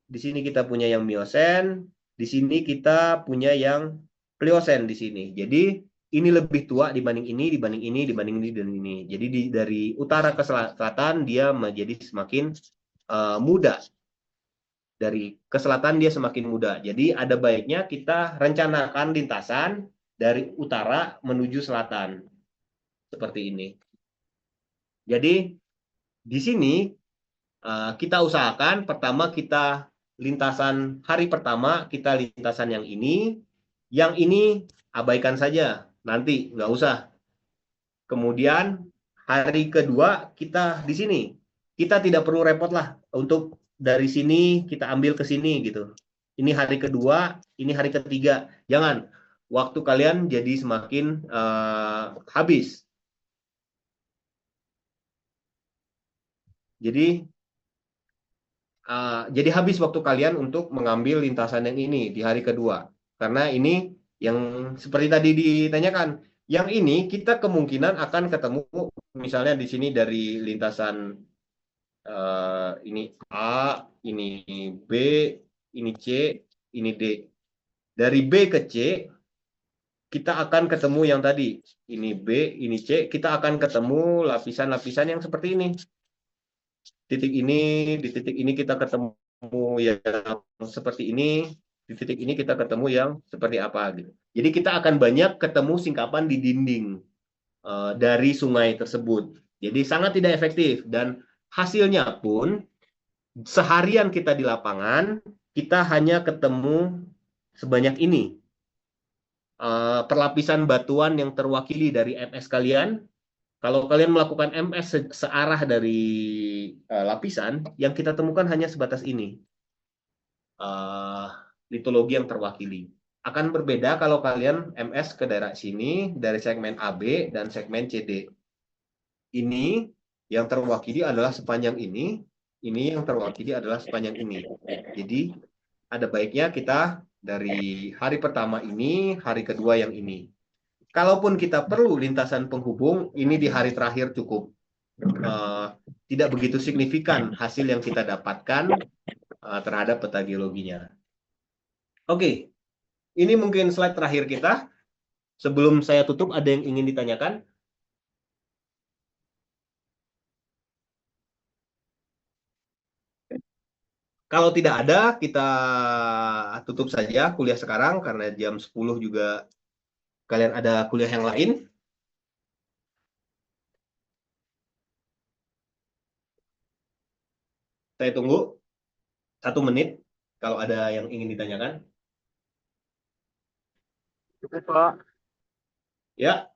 di sini kita punya yang miosen, di sini kita punya yang pliosen di sini. Jadi ini lebih tua dibanding ini, dibanding ini, dibanding ini, dan ini. Jadi dari utara ke selatan dia menjadi semakin muda. Dari ke selatan dia semakin muda. Jadi ada baiknya kita rencanakan lintasan dari utara menuju selatan. Seperti ini. Jadi di sini kita usahakan pertama kita lintasan hari pertama kita lintasan yang ini abaikan saja, nanti nggak usah. Kemudian hari kedua kita di sini, kita tidak perlu repot lah untuk dari sini kita ambil ke sini gitu. Ini hari kedua, ini hari ketiga, jangan. Waktu kalian jadi semakin habis. Jadi habis waktu kalian untuk mengambil lintasan yang ini di hari kedua. Karena ini yang seperti tadi ditanyakan, yang ini kita kemungkinan akan ketemu misalnya di sini dari lintasan ini A, ini B, ini C, ini D. Dari B ke C kita akan ketemu yang tadi, ini B, ini C, kita akan ketemu lapisan-lapisan yang seperti ini. Di titik ini kita ketemu yang seperti ini, di titik ini kita ketemu yang seperti apa gitu. Jadi kita akan banyak ketemu singkapan di dinding dari sungai tersebut. Jadi sangat tidak efektif dan hasilnya pun seharian kita di lapangan kita hanya ketemu sebanyak ini. Perlapisan batuan yang terwakili dari MS kalian. Kalau kalian melakukan MS searah dari lapisan, yang kita temukan hanya sebatas ini. Litologi yang terwakili. Akan berbeda kalau kalian MS ke daerah sini, dari segmen AB dan segmen CD. Ini yang terwakili adalah sepanjang ini yang terwakili adalah sepanjang ini. Jadi, ada baiknya kita dari hari pertama ini, hari kedua yang ini. Kalaupun kita perlu lintasan penghubung, ini di hari terakhir cukup. Tidak begitu signifikan hasil yang kita dapatkan terhadap peta geologinya. Oke, ini mungkin slide terakhir kita. Sebelum saya tutup, ada yang ingin ditanyakan? Kalau tidak ada, kita tutup saja kuliah sekarang, karena jam 10 juga kalian ada kuliah yang lain. Saya tunggu 1 menit kalau ada yang ingin ditanyakan. Cukup, Pak. Ya,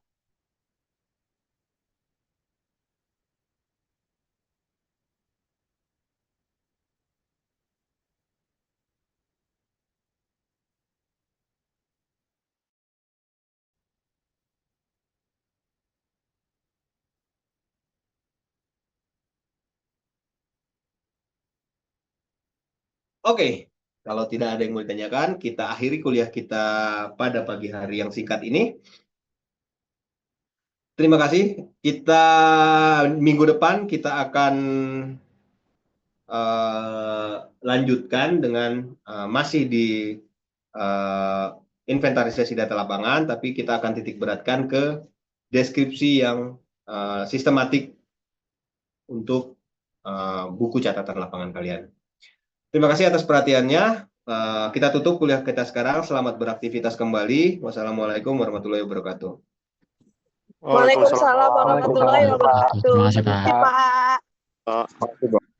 Oke, kalau tidak ada yang mau ditanyakan, kita akhiri kuliah kita pada pagi hari yang singkat ini. Terima kasih. Kita minggu depan kita akan lanjutkan dengan masih di inventarisasi data lapangan, tapi kita akan titik beratkan ke deskripsi yang sistematik untuk buku catatan lapangan kalian. Terima kasih atas perhatiannya. Kita tutup kuliah kita sekarang. Selamat beraktivitas kembali. Wassalamualaikum warahmatullahi wabarakatuh. Waalaikumsalam warahmatullahi wabarakatuh. Terima kasih, Terima Pak. kasih, Pak.